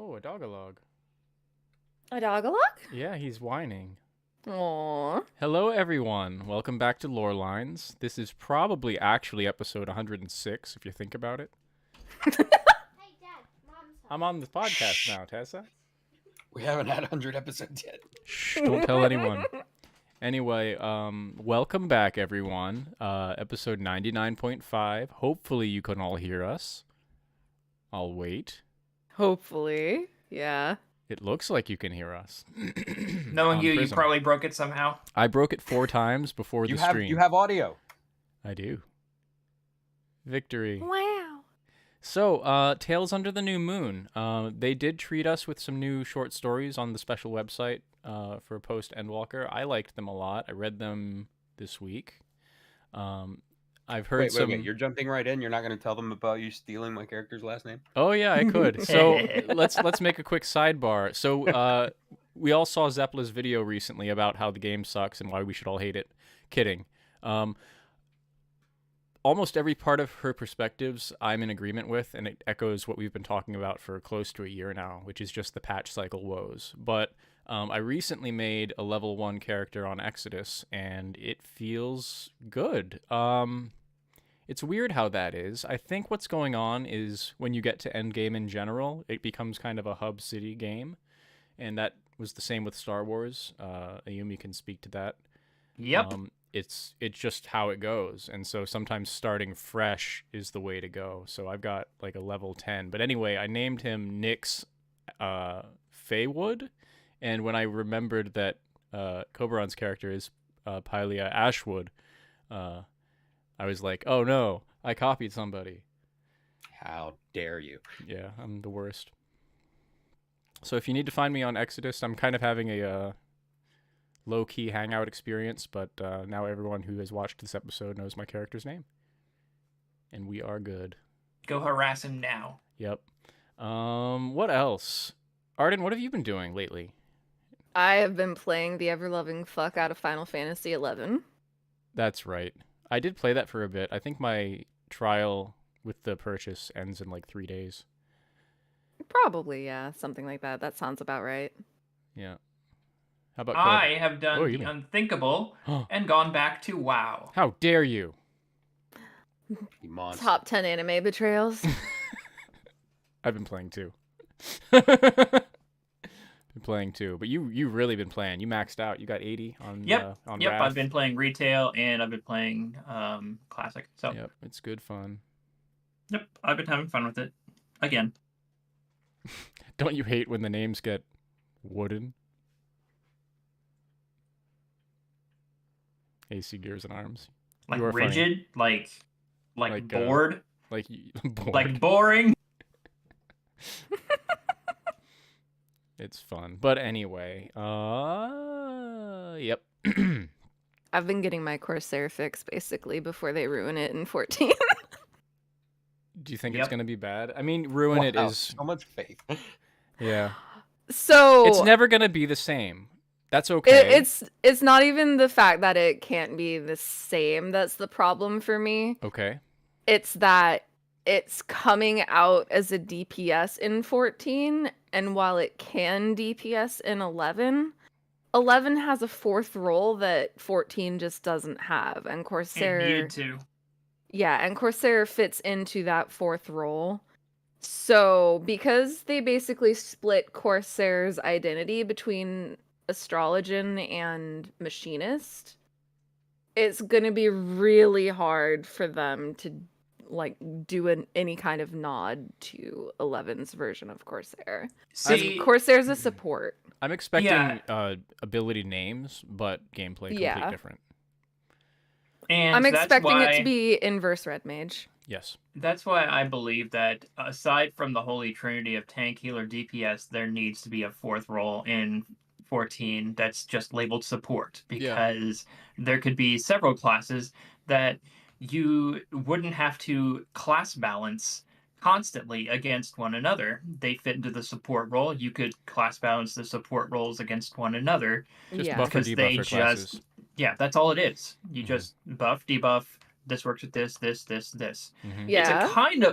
Oh, a dogalog. A dogalog? Yeah, he's whining. Aww. Hello, everyone. Welcome back to Lorelines. This is probably actually episode 106, if you think about it. Hey, Dad, Mom's home. I'm on the podcast now, Tessa. We haven't had 100 episodes yet. Shh, don't tell anyone. Anyway, welcome back, everyone. Episode 99.5. Hopefully you can all hear us. I'll wait. Hopefully. Yeah. It looks like you can hear us. Knowing you, Prism. you probably broke it somehow. I broke it 4 times before the stream. You have audio. I do. Victory. Wow. So, Tales Under the New Moon. They did treat us with some new short stories on the special website for post Endwalker. I liked them a lot. I read them this week. I've heard Wait, you're jumping right in. You're not going to tell them about you stealing my character's last name? Oh yeah, I could. So let's make a quick sidebar. So we all saw Zepla's video recently about how the game sucks and why we should all hate it. Kidding. Almost every part of her perspectives I'm in agreement with, and it echoes what we've been talking about for close to a year now, which is just the patch cycle woes. But I recently made a level 1 character on Exodus, and it feels good. It's weird how that is. I think what's going on is when you get to endgame in general, it becomes kind of a hub city game, and that was the same with Star Wars. Ayumi can speak to that. Yep. it's just how it goes. And so sometimes starting fresh is the way to go. So I've got like a level 10. But anyway, I named him Nyx Feywood. And when I remembered that Coberon's character is Pylia Ashwood, I was like, oh no, I copied somebody. How dare you? Yeah, I'm the worst. So if you need to find me on Exodus, I'm kind of having a low-key hangout experience, but now everyone who has watched this episode knows my character's name. And we are good. Go harass him now. Yep. What else? Arden, what have you been doing lately? I have been playing the ever-loving fuck out of Final Fantasy XI. That's right. I did play that for a bit. I think my trial with the purchase ends in like 3 days. Probably, yeah, something like that. That sounds about right. Yeah. How about I have done you the mean- unthinkable and gone back to WoW. How dare you? You monster. Top 10 anime betrayals. I've been playing too. Been playing too, but you've really been playing. You maxed out. You got 80 on Yep. on Yep, Wrath. I've been playing retail and I've been playing classic. So Yep, it's good fun. yep, I've been having fun with it. Again. Don't you hate when the names get wooden? AC Gears and Arms. Like You are funny. rigid, like bored, Like bored. like boring. It's fun. But anyway, yep. I've been getting my Corsair fix basically before they ruin it in 14. Do you think it's Yep. going to be bad? I mean, ruin it Wow, is so much faith. yeah. So It's never going to be the same. That's okay. it's not even the fact that it can't be the same that's the problem for me. okay. It's that it's coming out as a DPS in 14, and while it can DPS in 11, 11 has a fourth role that 14 just doesn't have, and It Corsair needed to. yeah, and Corsair fits into that fourth role. So, because they basically split Corsair's identity between Astrologian and Machinist, it's going to be really hard for them to like do any kind of nod to 11's version of Corsair. See, Corsair's a support. I'm expecting Yeah. ability names, but gameplay completely Yeah. different. and I'm that's expecting it why- to be inverse Red Mage. Yes. That's why I believe that aside from the holy trinity of tank, healer, DPS, there needs to be a fourth role in 14 that's just labeled support, because there could be several classes that you wouldn't have to class balance constantly against one another. They fit into the support role. You could class balance the support roles against one another. Just Yeah. buff and Because they debuff for classes. just- Yeah, that's all it is. You Mhm. just buff, debuff. This works with this. Mhm. Yeah.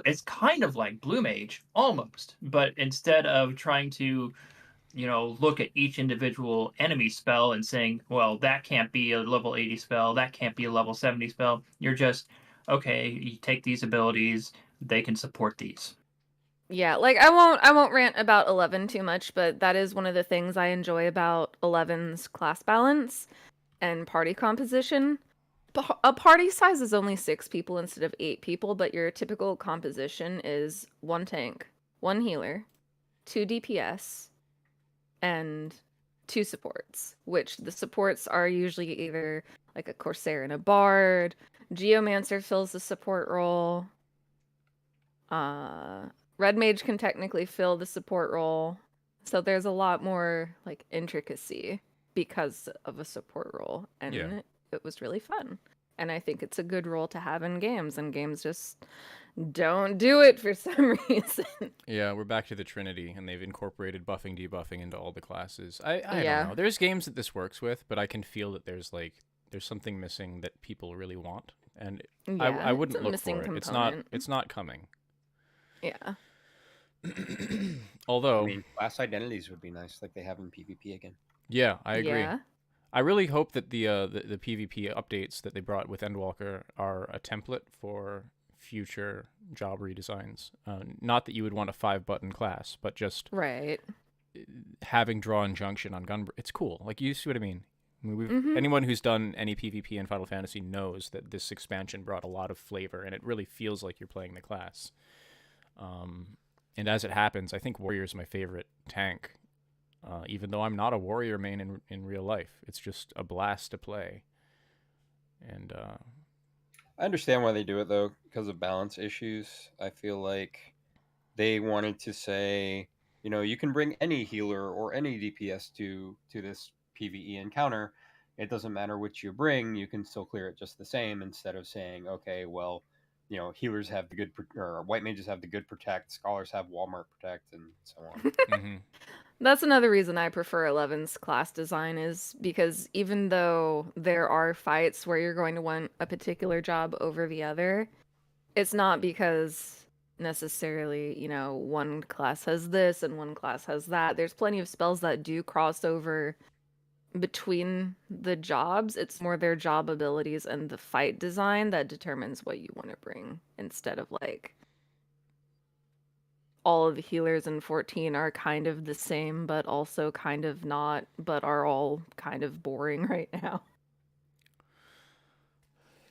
It's kind of like Blue Mage almost, but instead of trying to, look at each individual enemy spell and saying, well, that can't be a level 80 spell, that can't be a level 70 spell, you're just, okay, you take these abilities, they can support these. Yeah, like I won't rant about 11 too much, but that is one of the things I enjoy about 11's class balance and party composition. A party size is only 6 people instead of 8 people, but your typical composition is 1 tank, 1 healer, 2 DPS, and 2 supports, which the supports are usually either like a Corsair and a Bard. Geomancer fills the support role. Red Mage can technically fill the support role. So there's a lot more like intricacy because of a support role. And Yeah. it was really fun. And I think it's a good role to have in games, and games just don't do it for some reason. Yeah, we're back to the Trinity, and they've incorporated buffing, debuffing into all the classes. I Yeah. don't know. There's games that this works with, but I can feel that there's something missing that people really want, and I Yeah, wouldn't it's a look missing for it. component. It's not coming. Yeah. Although, I mean, class identities would be nice, like they have in PvP again. yeah, I agree. Yeah. I really hope that the PvP updates that they brought with Endwalker are a template for future job redesigns. Not that you would want a 5-button class, but just Right. having draw injunction on gun. It's cool. Like, you see what I mean? I mean, Mhm. anyone who's done any PvP in Final Fantasy knows that this expansion brought a lot of flavor, and it really feels like you're playing the class. And as it happens, I think Warrior is my favorite tank, even though I'm not a Warrior main in real life. It's just a blast to play. And I understand why they do it though, because of balance issues. I feel like they wanted to say, you can bring any healer or any DPS to this PvE encounter. It doesn't matter which you bring, you can still clear it just the same, instead of saying, okay, well, healers have the good, or white mages have the good protect, scholars have Walmart protect, and so on. mhm. That's another reason I prefer 11's class design, is because even though there are fights where you're going to want a particular job over the other, it's not because necessarily, one class has this and one class has that. There's plenty of spells that do cross over between the jobs. It's more their job abilities and the fight design that determines what you want to bring, instead of like all of the healers in 14 are kind of the same, but also kind of not, but are all kind of boring right now.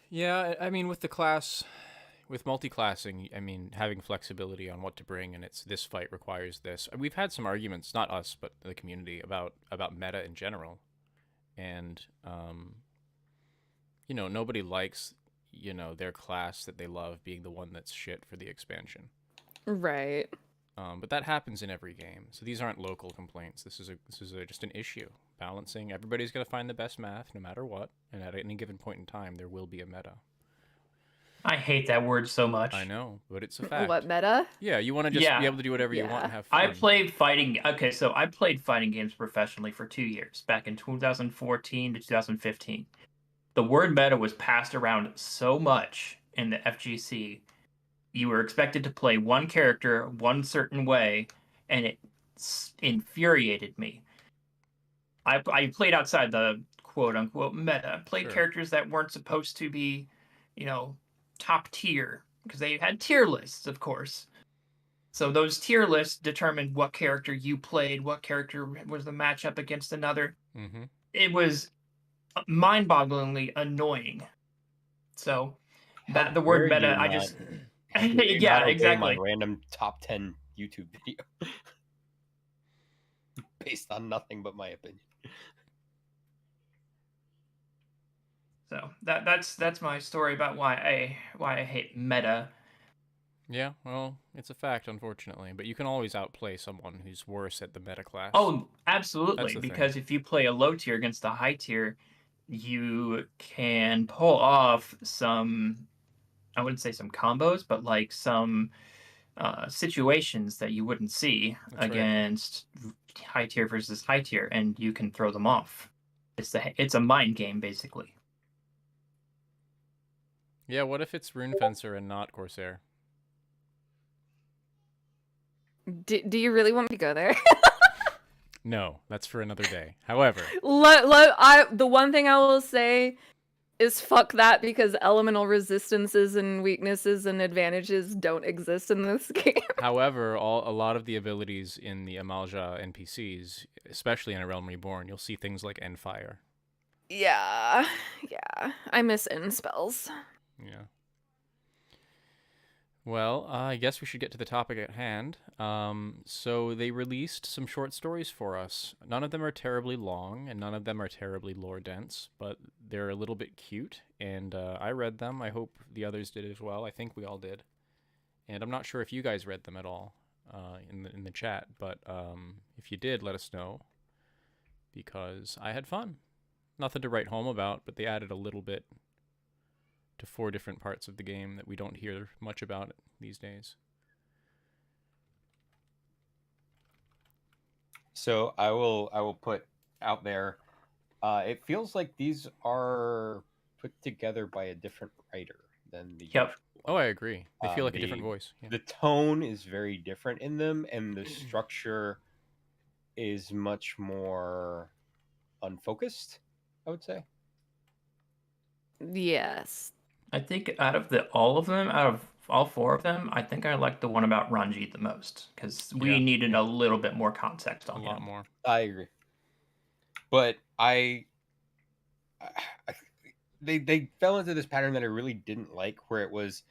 Yeah, I mean, with the class, with multi-classing, I mean, having flexibility on what to bring, and it's this fight requires this. We've had some arguments, not us, but the community, about meta in general, and nobody likes their class that they love being the one that's shit for the expansion. Right. But that happens in every game, so these aren't local complaints. This is just an issue. Balancing. Everybody's got to find the best math, no matter what, and at any given point in time, there will be a meta. I hate that word so much. I know, but it's a fact. What, meta? Yeah, you want to just be able to do whatever you want and have fun. I played fighting. Okay, so I played fighting games professionally for 2 years, back in 2014 to 2015. The word meta was passed around so much in the FGC. You were expected to play one character one certain way, and it infuriated me. I played outside the quote-unquote meta. Played characters that weren't supposed to be, top tier, because they had tier lists, of course. So those tier lists determined what character you played, what character was the matchup against another. Mm-hmm. It was mind-bogglingly annoying. So the word meta, I just... yeah, exactly. My random top 10 YouTube video based on nothing but my opinion. So that's my story about why I hate meta. Yeah, well, it's a fact, unfortunately. But you can always outplay someone who's worse at the meta class. Oh, absolutely. That's the Because thing. if you play a low tier against a high tier, you can pull off some, I wouldn't say some combos, but like some situations that you wouldn't see against high tier versus high tier, and you can throw them off. It's a mind game, basically. Yeah, what if it's Rune Fencer and not Corsair? Do you really want me to go there? No, that's for another day. However, the one thing I will say is fuck that, because elemental resistances and weaknesses and advantages don't exist in this game. However, a lot of the abilities in the Amalja NPCs, especially in A Realm Reborn, you'll see things like Endfire. Yeah. I miss end spells. Yeah. Well, I guess we should get to the topic at hand. So they released some short stories for us. None of them are terribly long, and none of them are terribly lore-dense, but they're a little bit cute, and I read them. I hope the others did as well. I think we all did. And I'm not sure if you guys read them at all in the chat, but if you did, let us know, because I had fun. Nothing to write home about, but they added a little bit to 4 different parts of the game that we don't hear much about these days. So I will put out there, it feels like these are put together by a different writer than the Yep. Oh, I agree. They feel like a different voice. Yeah. The tone is very different in them, and the structure is much more unfocused, I would say. Yes. I think out of all all 4 of them, I think I like the one about Ranjit the most, because we needed a little bit more context on him. A lot more. I agree. But I I, they fell into this pattern that I really didn't like, where it was,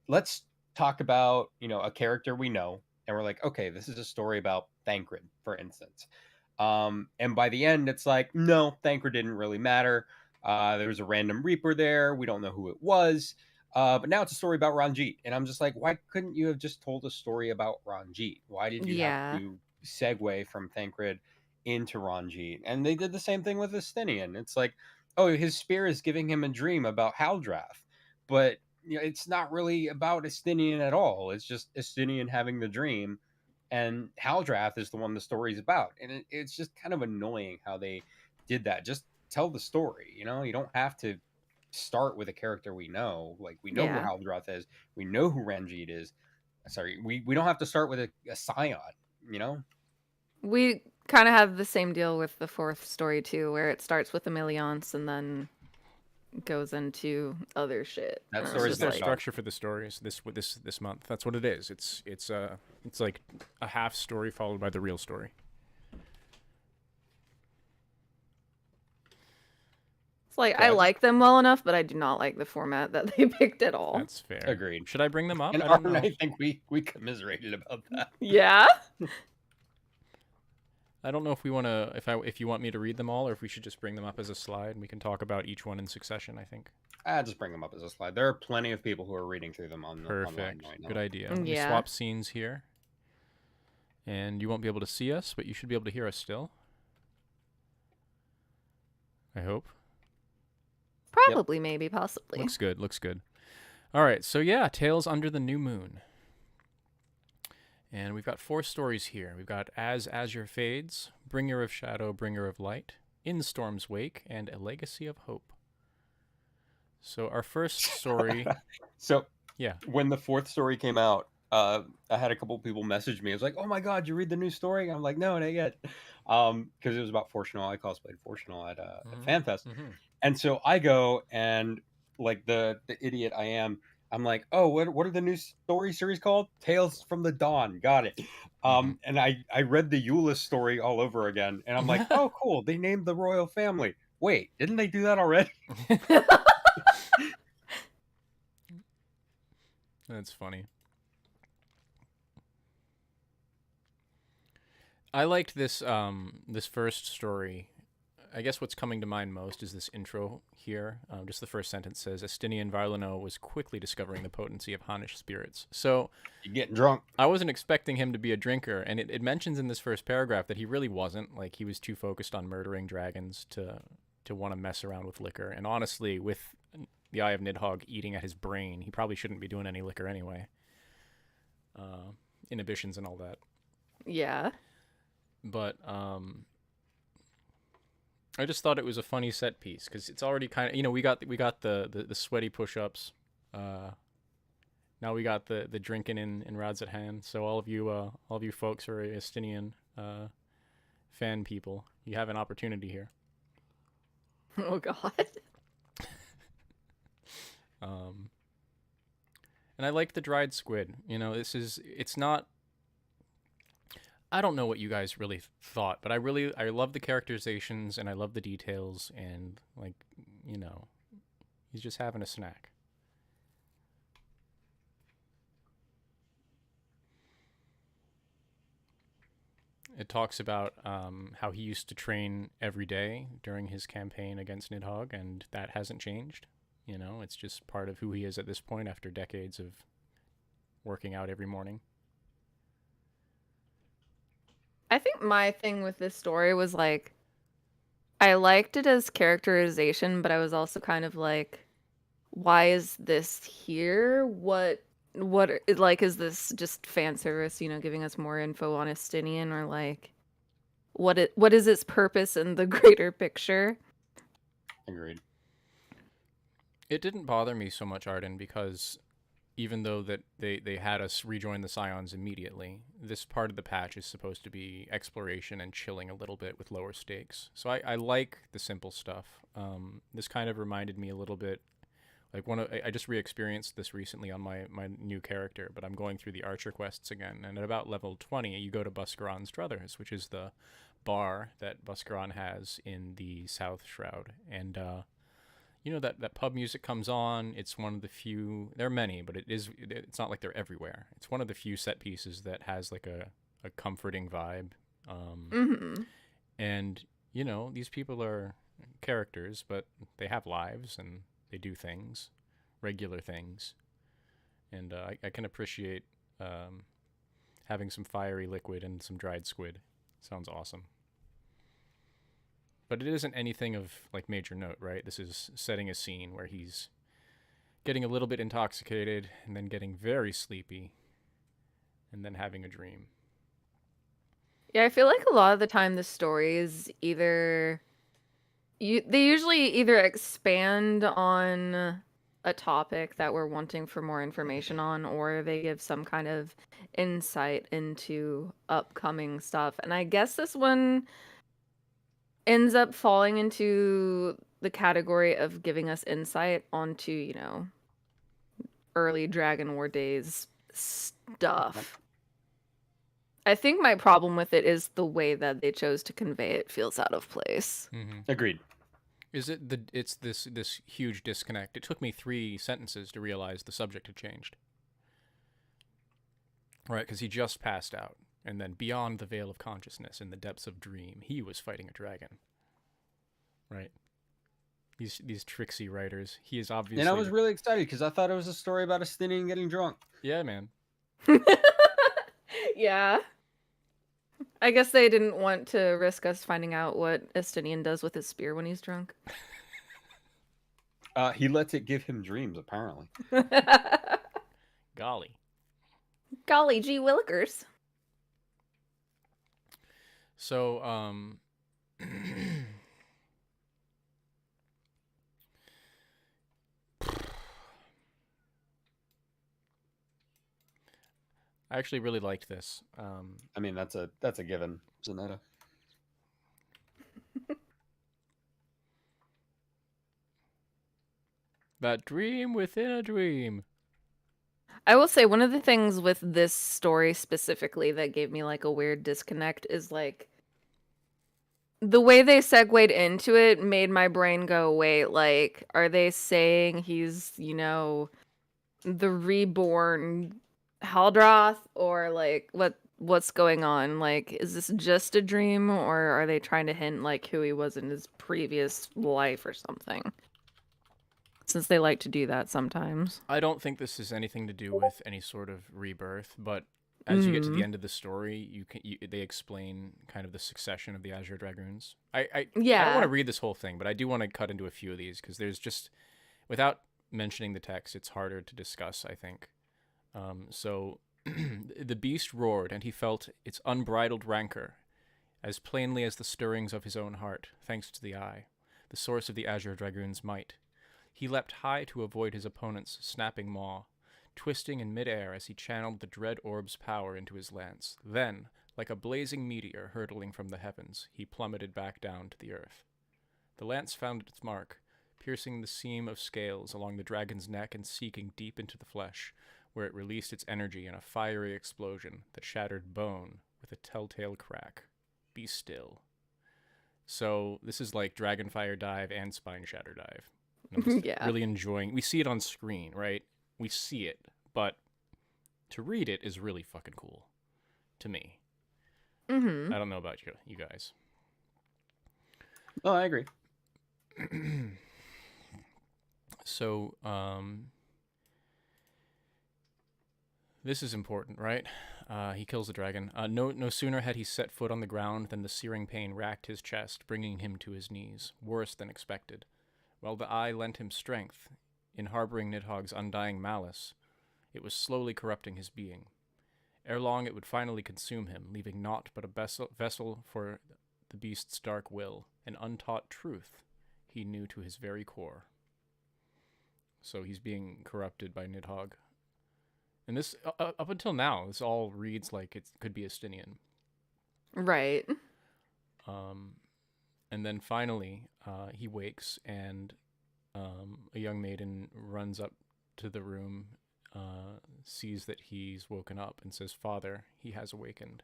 let's talk about, a character we know, and we're like, okay, this is a story about Thancred, for instance. And by the end, it's like, no, Thancred didn't really matter. There was a random Reaper there. We don't know who it was. But now it's a story about Ranjit. And I'm just like, why couldn't you have just told a story about Ranjit? Why did you have Yeah. to segue from Thancred into Ranjit? And they did the same thing with Estinian. It's like, oh, his spear is giving him a dream about Haldrath. But it's not really about Estinian at all. It's just Estinian having the dream, and Haldrath is the one the story's about. And it's just kind of annoying how they did that. Just tell the story. You don't have to start with a character we know. Like, we know who Yeah. Haldrath is. We know who Ranjit is. Sorry, we don't have to start with a Scion. You know, We kind of have the same deal with the fourth story too, where it starts with Emiliance and then goes into other shit. that And It's story's just just their like, structure for the stories this month. That's what it is. It's like a half story followed by the real story. it's like Yeah, I like them well enough, but I do not like the format that they picked at all. That's fair. agreed. Should I bring them up? And I don't Arn, know. I think we commiserated about that. Yeah. I don't know if we want to if you want me to read them all, or if we should just bring them up as a slide and we can talk about each one in succession. I think. Just bring them up as a slide. There are plenty of people who are reading through them online Perfect. right now. Good idea. Let me Yeah. swap scenes here. And you won't be able to see us, but you should be able to hear us still. I hope. Probably, maybe, possibly. Looks good. Looks good. All right. So yeah, Tales Under the New Moon. And we've got 4 stories here. We've got As Azure Fades, Bringer of Shadow, Bringer of Light, In Storm's Wake, and A Legacy of Hope. So our first story. So Yeah. when the 4th story came out, I had a couple people message me. It was like, "Oh my god, you read the new story?" I'm like, "No, not yet," because it was about Fortunal. I cosplayed Fortunal at FanFest, and so I go and, like the idiot I am, I'm like, "Oh, what are the new story series called? Tales from the Dawn." Got it. And I read the Euless story all over again, and I'm like, "Oh, cool. They named the royal family. Wait, didn't they do that already?" That's funny. I liked this this first story. I guess what's coming to mind most is this intro here. Just the first sentence says, Estinian Varlano was quickly discovering the potency of Hanish spirits. So You're getting drunk. I wasn't expecting him to be a drinker, and it mentions in this first paragraph that he really wasn't. Like, he was too focused on murdering dragons to want to mess around with liquor. And honestly, with the Eye of Nidhogg eating at his brain, he probably shouldn't be doing any liquor anyway. Inhibitions and all that. Yeah. But I just thought it was a funny set piece because it's already kind of, we got the sweaty push-ups. Now we got the drinking in Rads at hand. So all of you folks who are Estinian fan people, you have an opportunity here. Oh god. And I like the dried squid. It's not. I don't know what you guys really thought, but I love the characterizations and I love the details, and he's just having a snack. It talks about how he used to train every day during his campaign against Nidhogg, and that hasn't changed. It's just part of who he is at this point after decades of working out every morning. I think my thing with this story was like, I liked it as characterization, but I was also kind of like, why is this here? What like, is this just fan service, giving us more info on Estinian, or like what is its purpose in the greater picture? Agreed. It didn't bother me so much, Arden, because even though that they had us rejoin the Scions immediately, this part of the patch is supposed to be exploration and chilling a little bit with lower stakes. So I like the simple stuff. This kind of reminded me a little bit, like I just re-experienced this recently on my new character, but I'm going through the Archer quests again, and at about level 20, you go to Buscaron's Druthers, which is the bar that Buscaron has in the South Shroud, and you know that pub music comes on. It's one of the few. There are many, but it's not like they're everywhere. It's one of the few set pieces that has like a comforting vibe. Mm-hmm. And you know, these people are characters, but they have lives and they do things, regular things, and I can appreciate having some fiery liquid and some dried squid. Sounds awesome. But it isn't anything of like major note, right? This is setting a scene where he's getting a little bit intoxicated and then getting very sleepy and then having a dream. Yeah, I feel like a lot of the time the story is either they usually either expand on a topic that we're wanting for more information on, or they give some kind of insight into upcoming stuff. And I guess this one ends up falling into the category of giving us insight onto, you know, early Dragon War days stuff. I think my problem with it is the way that they chose to convey it feels out of place. Mm-hmm. Agreed. It's this huge disconnect. It took me 3 sentences to realize the subject had changed. Right, because he just passed out, and then beyond the veil of consciousness, in the depths of dream, he was fighting a dragon. Right. These tricksy writers. He is obviously. And I was really excited because I thought it was a story about Estinian getting drunk. Yeah, man. Yeah. I guess they didn't want to risk us finding out what Estinian does with his spear when he's drunk. He lets it give him dreams, apparently. Golly. Golly gee willikers. So, I actually really liked this. I mean, that's a given, Zanetta. That dream within a dream. I will say one of the things with this story specifically that gave me like a weird disconnect is like the way they segued into it made my brain go, wait, like, are they saying he's, you know, the reborn Haldroth, or like what's going on? Like, is this just a dream, or are they trying to hint like who he was in his previous life or something? Since they like to do that sometimes. I don't think this has anything to do with any sort of rebirth, but as you get to the end of the story, they explain kind of the succession of the Azure Dragoons. I don't want to read this whole thing, but I do want to cut into a few of these because there's just, without mentioning the text, it's harder to discuss, I think. So the beast roared, and he felt its unbridled rancor, as plainly as the stirrings of his own heart, thanks to the eye, the source of the Azure Dragoon's might. He leapt high to avoid his opponent's snapping maw, twisting in midair as he channeled the dread orb's power into his lance. Then, like a blazing meteor hurtling from the heavens, he plummeted back down to the earth. The lance found its mark, piercing the seam of scales along the dragon's neck and seeking deep into the flesh, where it released its energy in a fiery explosion that shattered bone with a telltale crack. Be still. So this is like Dragonfire Dive and Spine Shatter Dive. I'm just really enjoying. We see it on screen, right? We see it, but to read it is really fucking cool to me. Mm-hmm. I don't know about you guys. Oh, I agree. So, this is important, right? He kills the dragon. No sooner had he set foot on the ground than the searing pain racked his chest, bringing him to his knees, worse than expected. While the eye lent him strength, in harboring Nidhogg's undying malice, it was slowly corrupting his being. Ere long it would finally consume him, leaving naught but a vessel for the beast's dark will, an untaught truth he knew to his very core. So he's being corrupted by Nidhogg. And this, up until now, this all reads like it could be Estinian. Right. And then finally, he wakes, and a young maiden runs up to the room, sees that he's woken up, and says, "Father, he has awakened."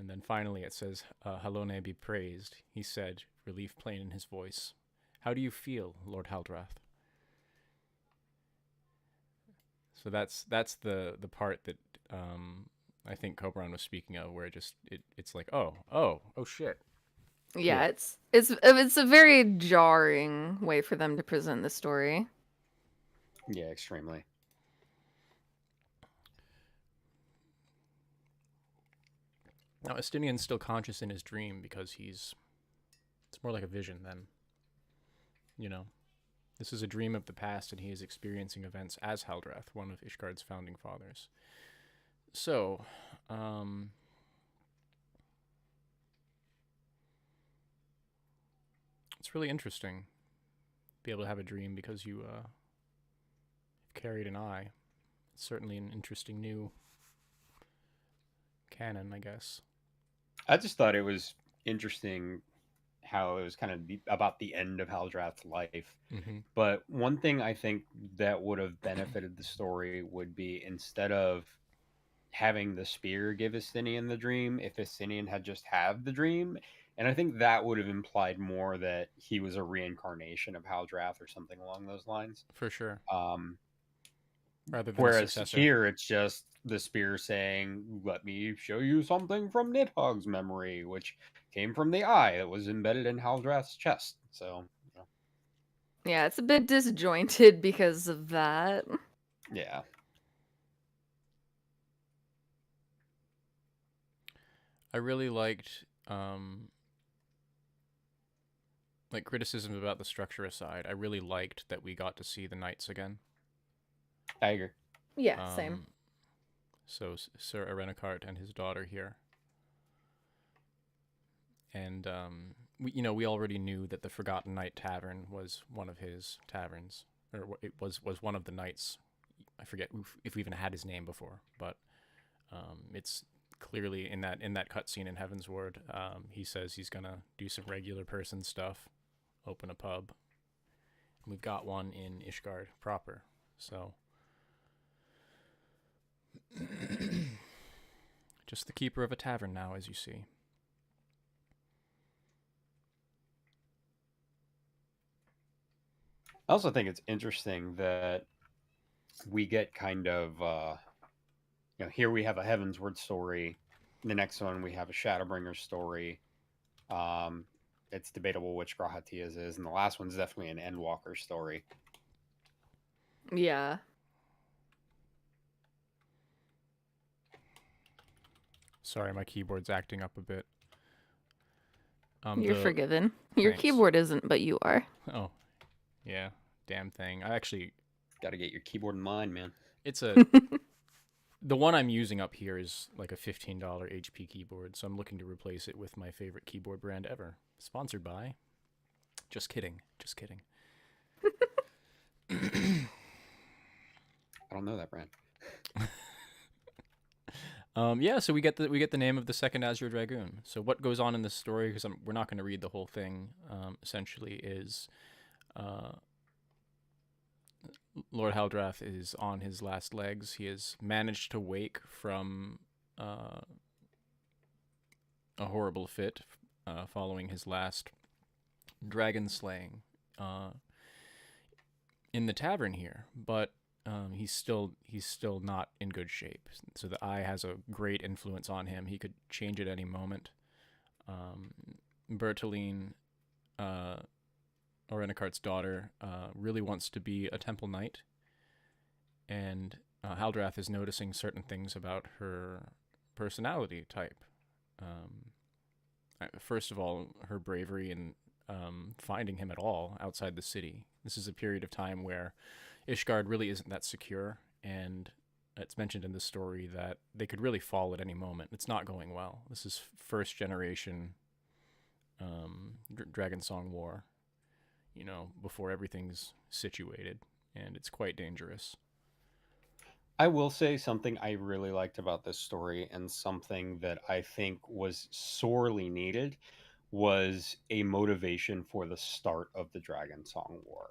And then finally it says, Halone be praised, he said, relief plain in his voice. How do you feel, Lord Haldrath? So that's the part that I think Cobran was speaking of, where it's like, oh shit. Yeah, it's a very jarring way for them to present the story. Yeah, extremely. Now Estinian's still conscious in his dream because it's more like a vision then. You know, this is a dream of the past, and he is experiencing events as Haldrath, one of Ishgard's founding fathers. So, it's really interesting to be able to have a dream because you carried an eye. It's certainly an interesting new canon, I guess. I just thought it was interesting how it was kind of about the end of Haldrath's life. Mm-hmm. But one thing I think that would have benefited the story would be, instead of having the spear give Estinian the dream, if Estinian had just had the dream. And I think that would have implied more that he was a reincarnation of Haldrath or something along those lines. For sure. Rather than Whereas a here, it's just the spear saying, let me show you something from Nidhogg's memory, which came from the eye that was embedded in Haldrath's chest. So, Yeah, it's a bit disjointed because of that. yeah. I really liked, like, criticism about the structure aside, I really liked that we got to see the knights again. I agree. Yeah, same. So Sir Arenacart and his daughter here. And we already knew that the Forgotten Knight Tavern was one of his taverns, or it was one of the knights. I forget if we even had his name before, but it's clearly in that cutscene in Heaven's Ward. He says he's gonna do some regular person stuff, open a pub. And we've got one in Ishgard proper, so just the keeper of a tavern now, as you see. I also think it's interesting that we get kind of, here we have a Heavensward story. The next one we have a Shadowbringer story. It's debatable which Grahatia's is, and the last one's definitely an Endwalker story. Yeah. Sorry, my keyboard's acting up a bit. You're forgiven. Your Thanks. keyboard isn't, but you are. Oh, yeah. Damn thing. I actually... Got to get your keyboard in line, man. It's a... The one I'm using up here is like a $15 HP keyboard, so I'm looking to replace it with my favorite keyboard brand ever. Sponsored by... Just kidding. Just kidding. I don't know that brand. Yeah, so we get the name of the second Azure Dragoon. So what goes on in this story, because we're not going to read the whole thing, essentially is Lord Haldrath is on his last legs. He has managed to wake from a horrible fit following his last dragon slaying in the tavern here, but he's still not in good shape. So the eye has a great influence on him. He could change at any moment. Bertaline, Orenakart's daughter, really wants to be a temple knight, and Haldrath is noticing certain things about her personality type. First of all, her bravery in finding him at all outside the city. This is a period of time where Ishgard really isn't that secure, and it's mentioned in the story that they could really fall at any moment. It's not going well. This is first generation Dragon Song War, before everything's situated, and it's quite dangerous. I will say something I really liked about this story, and something that I think was sorely needed, was a motivation for the start of the Dragon Song War.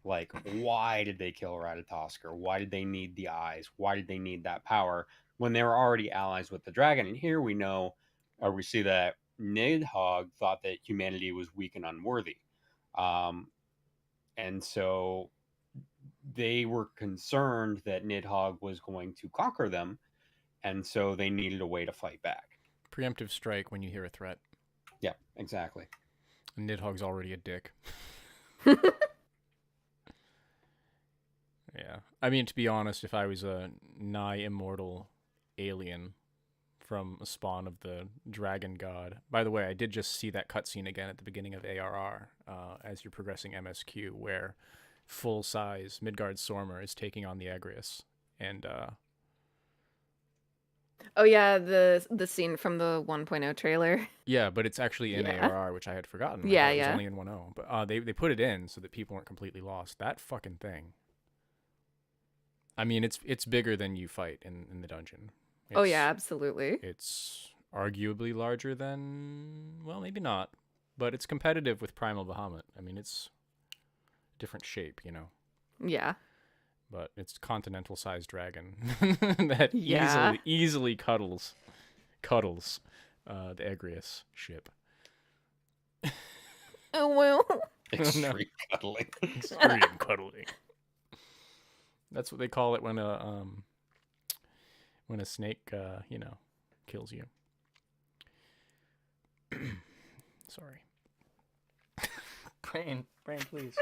Like, why did they kill Ratatoskr? Why did they need the eyes? Why did they need that power when they were already allies with the dragon? And here we know we see that Nidhogg thought that humanity was weak and unworthy. And so they were concerned that Nidhogg was going to conquer them, and so they needed a way to fight back. Preemptive strike when you hear a threat. Yeah, exactly. And Nidhogg's already a dick. Yeah. I mean, to be honest, if I was a nigh immortal alien from a spawn of the dragon god. By the way, I did just see that cutscene again at the beginning of ARR as you're progressing MSQ, where full-size Midgard Sormer is taking on the Agrius. And Oh yeah, the scene from the 1.0 trailer. yeah, but it's actually in Yeah. ARR, which I had forgotten. Yeah, I thought it was yeah. only in 1.0. But they put it in so that people weren't completely lost. That fucking thing. I mean, it's bigger than you fight in the dungeon. Oh yeah, absolutely. It's arguably larger than, well, maybe not, but it's competitive with Primal Bahamut. I mean, it's a different shape, you know. Yeah. But it's continental-sized dragon that Yeah. easily cuddles the Agrius ship. Oh well. Extreme cuddling. Extreme cuddling. That's what they call it when a snake, kills you. Sorry. Brain, please.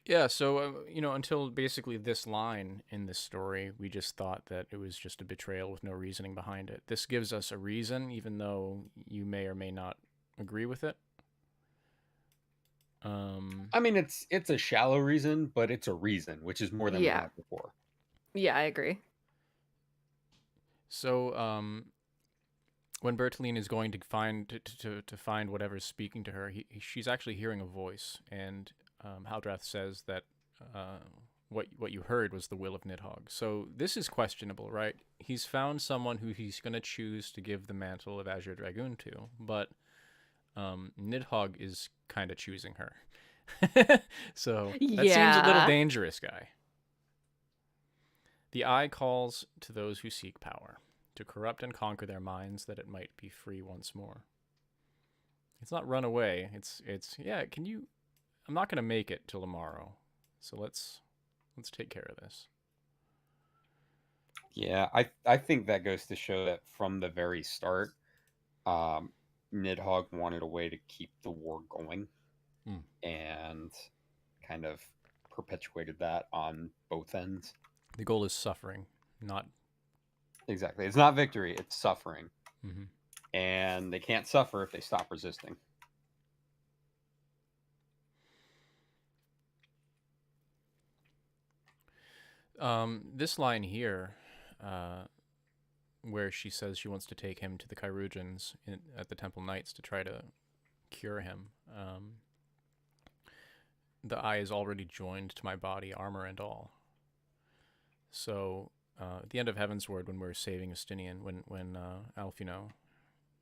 Yeah, so, until basically this line in this story, we just thought that it was just a betrayal with no reasoning behind it. This gives us a reason, even though you may or may not agree with it. I mean, it's a shallow reason, but it's a reason, which is more than we Yeah. had before. Yeah, I agree. So, when Bertoline is going to find whatever's speaking to her, she's actually hearing a voice, and Haldrath says that what you heard was the will of Nidhogg. So this is questionable, right? He's found someone who he's going to choose to give the mantle of Azure Dragoon to, but Nidhogg is kind of choosing her. So that seems a little Yeah. dangerous, guy. The eye calls to those who seek power, to corrupt and conquer their minds that it might be free once more. It's not run away. It's yeah, can you... I'm not going to make it till tomorrow, so let's take care of this. Yeah, I think that goes to show that from the very start, Nidhogg wanted a way to keep the war going, and kind of perpetuated that on both ends. The goal is suffering, not... Exactly. It's not victory, it's suffering. Mm-hmm. And they can't suffer if they stop resisting. This line here, where she says she wants to take him to the Chirurgeons at the Temple Knights to try to cure him. The eye is already joined to my body, armor and all. So, at the end of Heavensward, when we're saving Justinian, when Alfino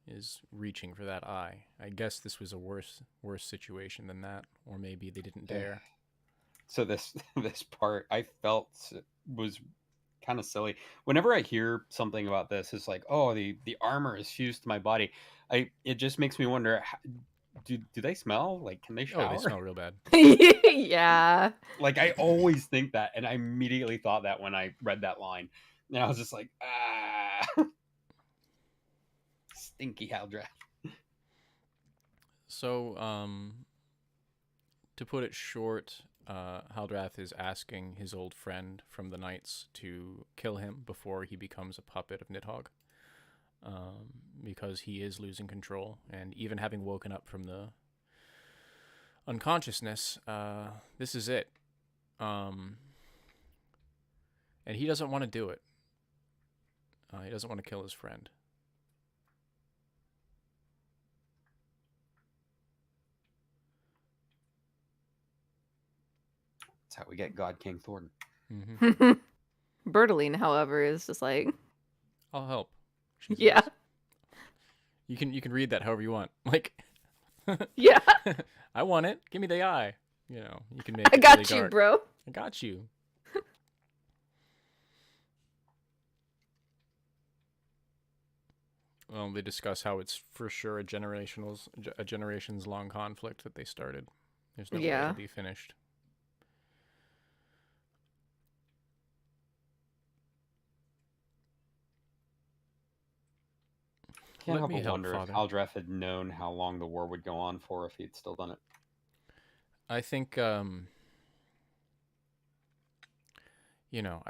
is reaching for that eye, I guess this was a worse situation than that, or maybe they didn't dare. So this part I felt was kind of silly. Whenever I hear something about this, it's like, oh, the armor is fused to my body. It just makes me wonder, do they smell? Like, can they shower? Oh, they smell real bad. Yeah. Like, I always think that, and I immediately thought that when I read that line, and I was just like, stinky Haldrath. So, to put it short, Haldrath is asking his old friend from the Knights to kill him before he becomes a puppet of Nidhogg, because he is losing control, and even having woken up from the unconsciousness, this is it. And he doesn't want to do it. He doesn't want to kill his friend. That's how we get God King Thornton. Mm-hmm. Bertoline, however, is just like, I'll help. She yeah. says. You can read that however you want. Like, Yeah. I want it. Give me the eye. You can make I it got really you, dark. bro. I got you. Well, they discuss how it's for sure a generations long conflict that they started. There's no way Yeah. it'll be finished. Can't Let help me but help, wonder if Father. Haldrath had known how long the war would go on for if he'd still done it. I think, I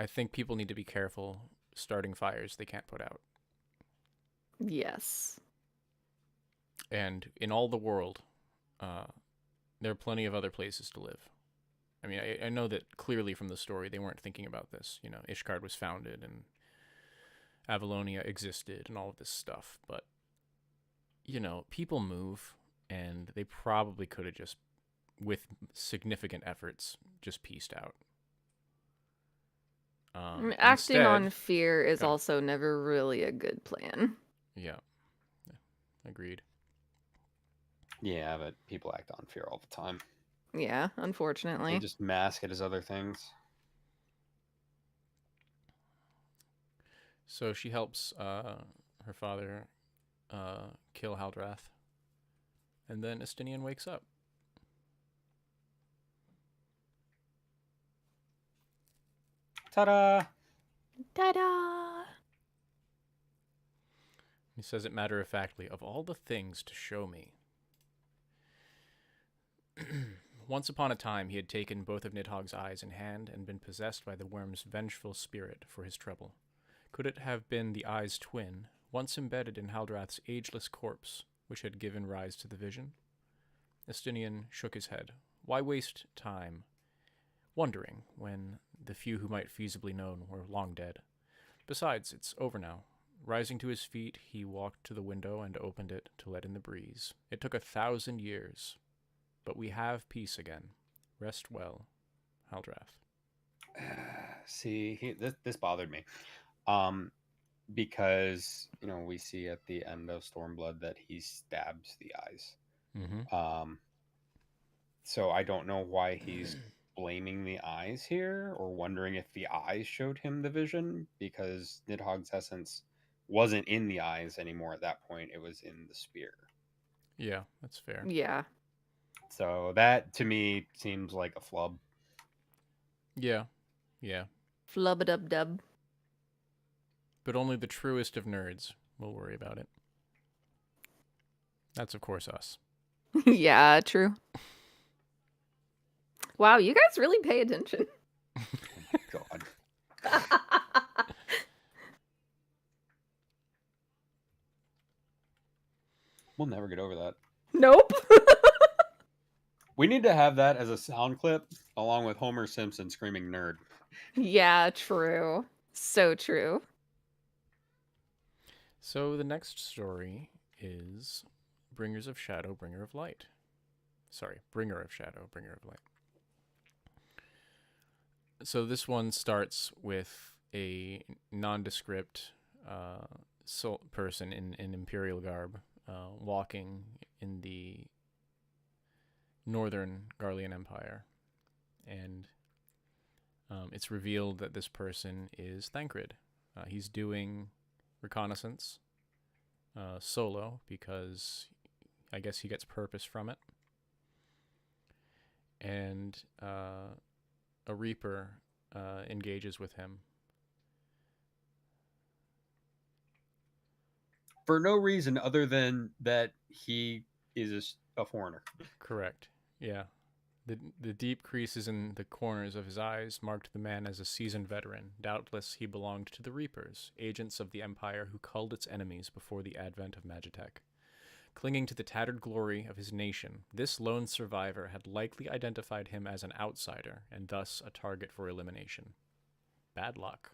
think people need to be careful starting fires they can't put out. Yes. And in all the world, there are plenty of other places to live. I mean, I know that clearly from the story they weren't thinking about this. Ishgard was founded and Avalonia existed and all of this stuff. But, people move, and they probably could have just, with significant efforts, just pieced out. Acting on Instead, fear is Go ahead. also never really a good plan. Yeah, agreed. Yeah, but people act on fear all the time. Yeah, They unfortunately. just mask it as other things. So she helps her father kill Haldrath, and then Estinian wakes up. Ta-da! Ta-da! He says it matter-of-factly, of all the things to show me. Once upon a time, he had taken both of Nidhogg's eyes in hand and been possessed by the worm's vengeful spirit for his trouble. Could it have been the eye's twin, once embedded in Haldrath's ageless corpse, which had given rise to the vision? Estinian shook his head. Why waste time wondering when the few who might feasibly know were long dead? Besides, it's over now. Rising to his feet, he walked to the window and opened it to let in the breeze. It took 1,000 years, but we have peace again. Rest well, Haldrath. See, this bothered me. Because, we see at the end of Stormblood that he stabs the eyes. Mm-hmm. So I don't know why he's blaming the eyes here, or wondering if the eyes showed him the vision, because Nidhogg's essence wasn't in the eyes anymore at that point. It was in the spear. Yeah, that's fair. Yeah. So that, to me, seems like a flub. Yeah. Flub-a-dub-dub. But only the truest of nerds will worry about it. That's, of course, us. Yeah, true. Wow, you guys really pay attention. Oh my god. We'll never get over that. Nope. We need to have that as a sound clip, along with Homer Simpson screaming nerd. Yeah, true. So true. So the next story is Bringers of Shadow, Bringer of Light. Sorry, Bringer of Shadow, Bringer of Light. So this one starts with a nondescript person in Imperial garb walking in the northern Garlean Empire. And it's revealed that this person is Thancred. He's doing reconnaissance solo because I guess he gets purpose from it. And a Reaper engages with him. For no reason other than that he is a foreigner. Correct. Yeah. The deep creases in the corners of his eyes marked the man as a seasoned veteran. Doubtless he belonged to the Reapers, agents of the Empire who culled its enemies before the advent of Magitech. Clinging to the tattered glory of his nation, this lone survivor had likely identified him as an outsider and thus a target for elimination. Bad luck.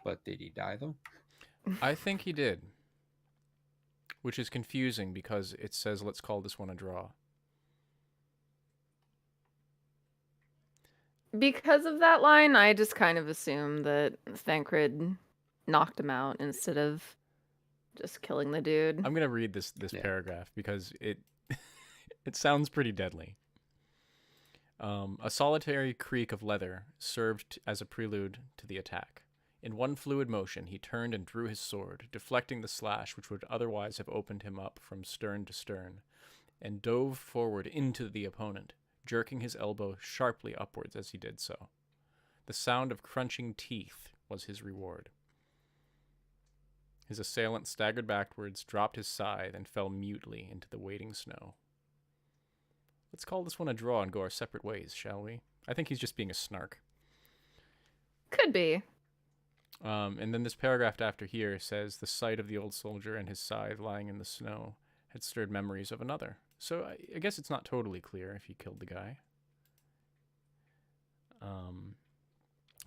But did he die, though? I think he did. Which is confusing because it says, let's call this one a draw. Because of that line, I just kind of assume that Thancred knocked him out instead of just killing the dude. I'm going to read this paragraph because it it sounds pretty deadly. A solitary creak of leather served as a prelude to the attack. In one fluid motion, he turned and drew his sword, deflecting the slash which would otherwise have opened him up from stern to stern, and dove forward into the opponent, jerking his elbow sharply upwards as he did so. The sound of crunching teeth was his reward. His assailant staggered backwards, dropped his scythe, and fell mutely into the waiting snow. Let's call this one a draw and go our separate ways, shall we? I think he's just being a snark. Could be. And then this paragraph after here says, the sight of the old soldier and his scythe lying in the snow had stirred memories of another. So I guess it's not totally clear if he killed the guy.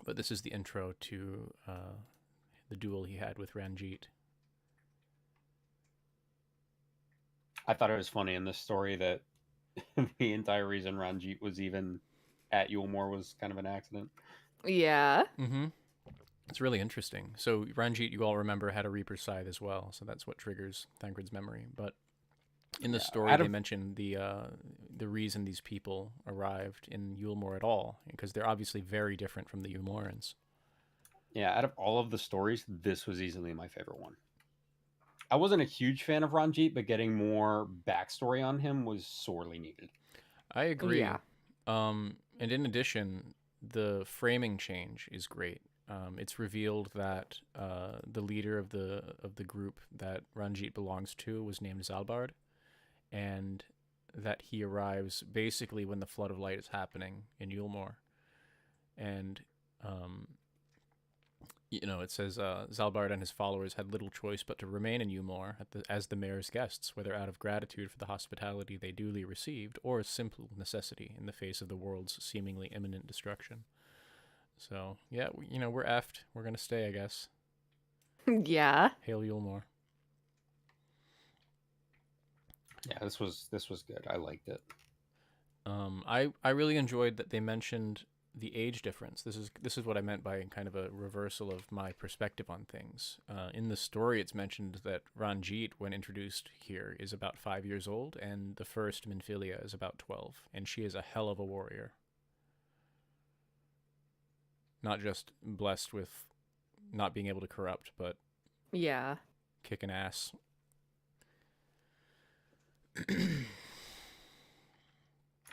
But this is the intro to the duel he had with Ranjit. I thought it was funny in this story that the entire reason Ranjit was even at Yulmore was kind of an accident. Yeah. Mm-hmm. It's really interesting. So Ranjit, you all remember, had a Reaper's Scythe as well, so that's what triggers Thancred's memory. But in the story, they mentioned the reason these people arrived in Yulmore at all, because they're obviously very different from the Yulmorans. Yeah, out of all of the stories, this was easily my favorite one. I wasn't a huge fan of Ranjit, but getting more backstory on him was sorely needed. I agree. Yeah. And in addition, the framing change is great. It's revealed that the leader of the group that Ranjit belongs to was named Zalbard, and that he arrives basically when the Flood of Light is happening in Yulmore. And it says Zalbard and his followers had little choice but to remain in Yulmore as the mayor's guests, whether out of gratitude for the hospitality they duly received or a simple necessity in the face of the world's seemingly imminent destruction. So, yeah, we're effed. We're going to stay, I guess. Yeah. Hail Yulmore. Yeah, this was good. I liked it. I really enjoyed that they mentioned the age difference. This is what I meant by kind of a reversal of my perspective on things. In the story, it's mentioned that Ranjit, when introduced here, is about 5 years old, and the first Minfilia is about 12, and she is a hell of a warrior. Not just blessed with not being able to corrupt, but Yeah. kicking ass.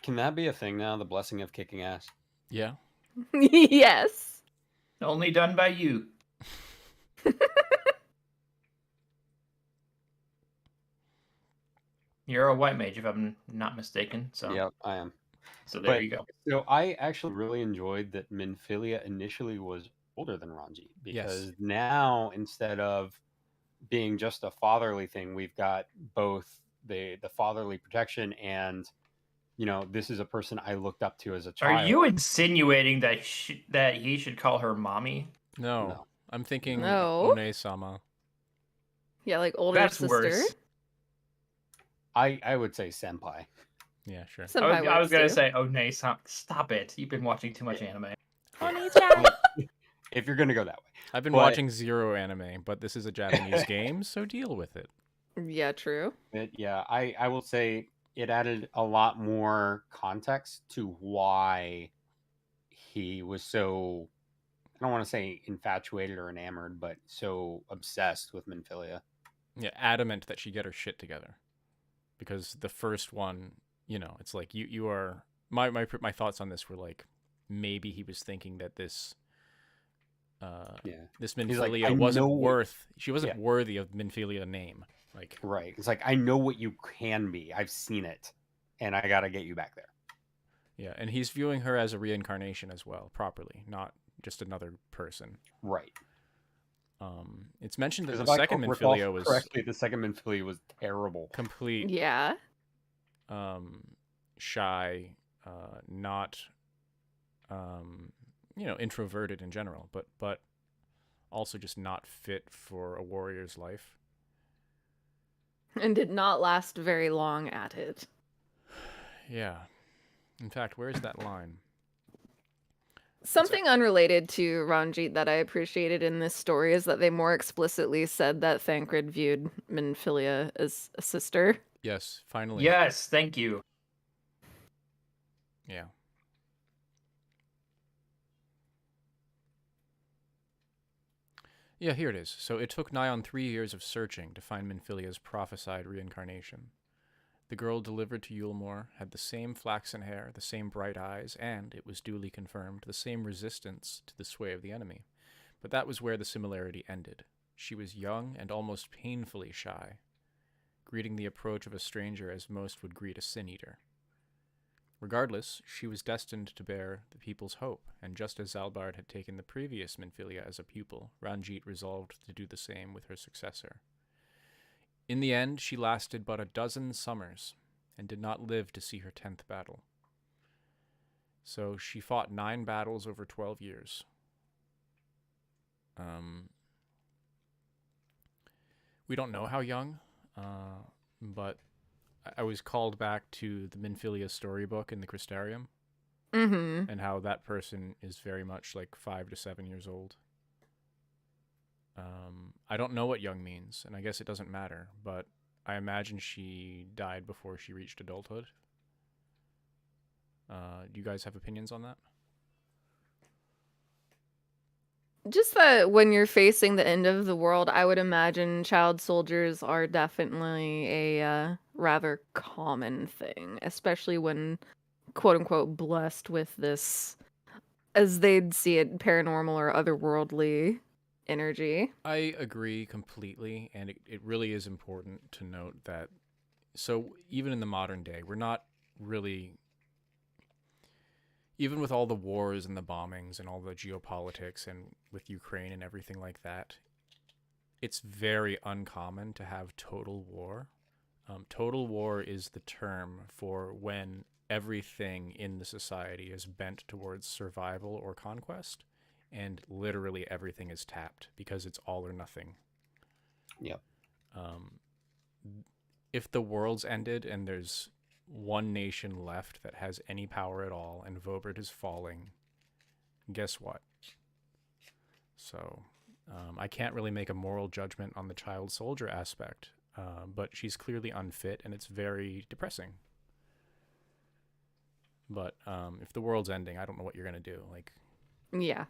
Can that be a thing now? The blessing of kicking ass? Yeah. Yes. Only done by you. You're a white mage, if I'm not mistaken. So Yep, I am. So there But- you go. So I actually really enjoyed that Minfilia initially was older than Ranjit, because now instead of being just a fatherly thing, we've got both the fatherly protection and this is a person I looked up to as a child. Are you insinuating that he should call her mommy? No. I'm thinking No. One-sama. Yeah, like older That's sister. worse. I would say senpai. Yeah, sure. Senpai I was works gonna too. say, oh, nay, stop it. You've been watching too much anime. If you're gonna go that way. I've been But- watching zero anime, but this is a Japanese game, so deal with it. Yeah, true. Yeah, I will say it added a lot more context to why he was so, I don't want to say infatuated or enamored, but so obsessed with Minfilia. Yeah, adamant that she get her shit together. Because the first one, it's like you are my thoughts on this were like maybe he was thinking that this this Minfilia like, she wasn't worthy of Minfilia name. Like, right. It's like, I know what you can be. I've seen it, and I got to get you back there. Yeah, and he's viewing her as a reincarnation as well, properly, not just another person. Right. It's mentioned that Because the if I second recall Minfilia was correctly, the second Minfilia was terrible. complete Yeah. shy, not introverted in general, but also just not fit for a warrior's life. And did not last very long at it. Yeah. In fact, where's that line? Something unrelated to Ranjit that I appreciated in this story is that they more explicitly said that Thancred viewed Minfilia as a sister. Yes, finally. Yes, thank you. Yeah. Yeah, here it is. So it took nigh on 3 years of searching to find Minfilia's prophesied reincarnation. The girl delivered to Yulmore had the same flaxen hair, the same bright eyes, and, it was duly confirmed, the same resistance to the sway of the enemy. But that was where the similarity ended. She was young and almost painfully shy, greeting the approach of a stranger as most would greet a sin-eater. Regardless, she was destined to bear the people's hope, and just as Zalbard had taken the previous Minfilia as a pupil, Ranjit resolved to do the same with her successor. In the end, she lasted but a dozen summers, and did not live to see her 10th battle. So she fought 9 battles over 12 years. We don't know how young, but I was called back to the Minfilia storybook in the Crystarium, Mm-hmm. and how that person is very much like 5 to 7 years old. I don't know what young means, and I guess it doesn't matter, but I imagine she died before she reached adulthood. Do you guys have opinions on that? Just that when you're facing the end of the world, I would imagine child soldiers are definitely a rather common thing, especially when, quote unquote, blessed with this, as they'd see it, paranormal or otherworldly energy. I agree completely, and it really is important to note that, so even in the modern day, we're not really, even with all the wars and the bombings and all the geopolitics and with Ukraine and everything like that, it's very uncommon to have total war. Total war is the term for when everything in the society is bent towards survival or conquest, and literally everything is tapped because it's all or nothing. Yep. If the world's ended and there's one nation left that has any power at all and Vobert is falling, guess what? So I can't really make a moral judgment on the child soldier aspect, but she's clearly unfit and it's very depressing. But if the world's ending, I don't know what you're going to do. Like, Yeah.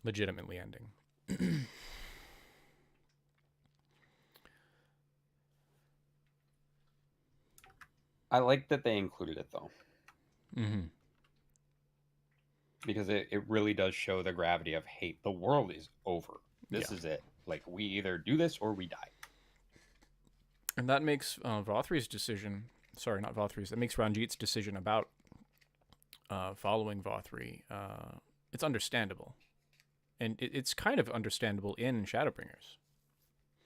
legitimately ending. I like that they included it though, Mm-hmm. because it really does show the gravity of hate. The world is over. This is it. Like, we either do this or we die. And that makes Vothri's decision, sorry, not Vothri's, that makes Ranjit's decision about following Vothri, it's understandable. And it's kind of understandable in Shadowbringers.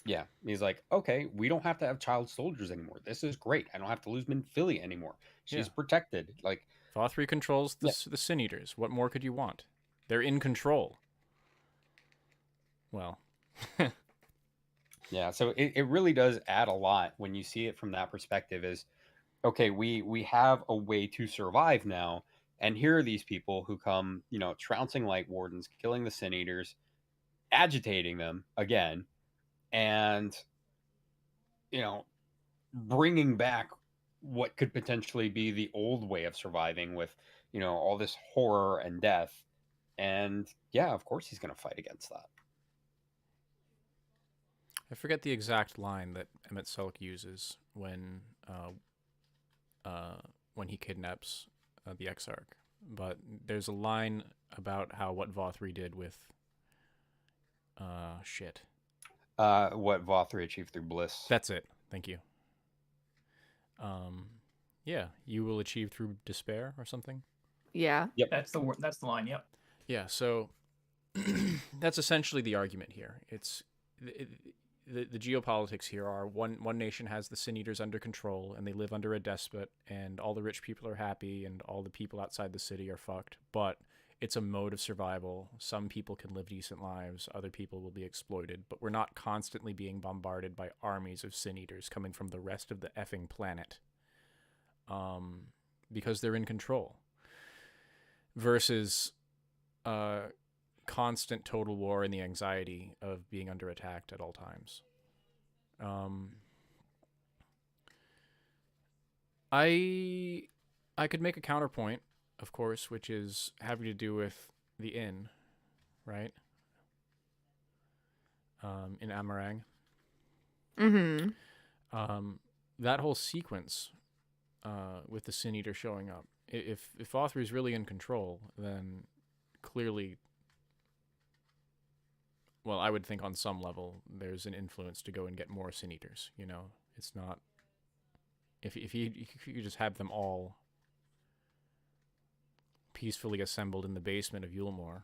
Yeah, he's like, okay, we don't have to have child soldiers anymore. This is great. I don't have to lose Minfilia anymore. She's protected. Like, Vothri controls the Sin Eaters. What more could you want? They're in control. Well. yeah, so it really does add a lot when you see it from that perspective. Is okay, we have a way to survive now, and here are these people who come, trouncing light wardens, killing the Sin Eaters, agitating them again, and bringing back what could potentially be the old way of surviving with all this horror and death. And yeah, of course he's going to fight against that. I forget the exact line that Emmett Selk uses when he kidnaps the Exarch, but there's a line about what Vothri did with What Vothri achieved through bliss. That's it. Thank you. Yeah, you will achieve through despair or something. Yeah. Yep. That's the line. Yep. Yeah. So that's essentially the argument here. It's the geopolitics here are one nation has the Sin Eaters under control and they live under a despot and all the rich people are happy and all the people outside the city are fucked. But it's a mode of survival. Some people can live decent lives. Other people will be exploited. But we're not constantly being bombarded by armies of Sin Eaters coming from the rest of the effing planet. Because they're in control. Versus constant total war and the anxiety of being under attack at all times. I could make a counterpoint, of course, which is having to do with the inn, right? in Amarang. Mm-hmm. That whole sequence with the Sin Eater showing up. If author is really in control, then clearly, well, I would think on some level there's an influence to go and get more Sin Eaters. You know, it's not if you could just have them all peacefully assembled in the basement of Yulemore.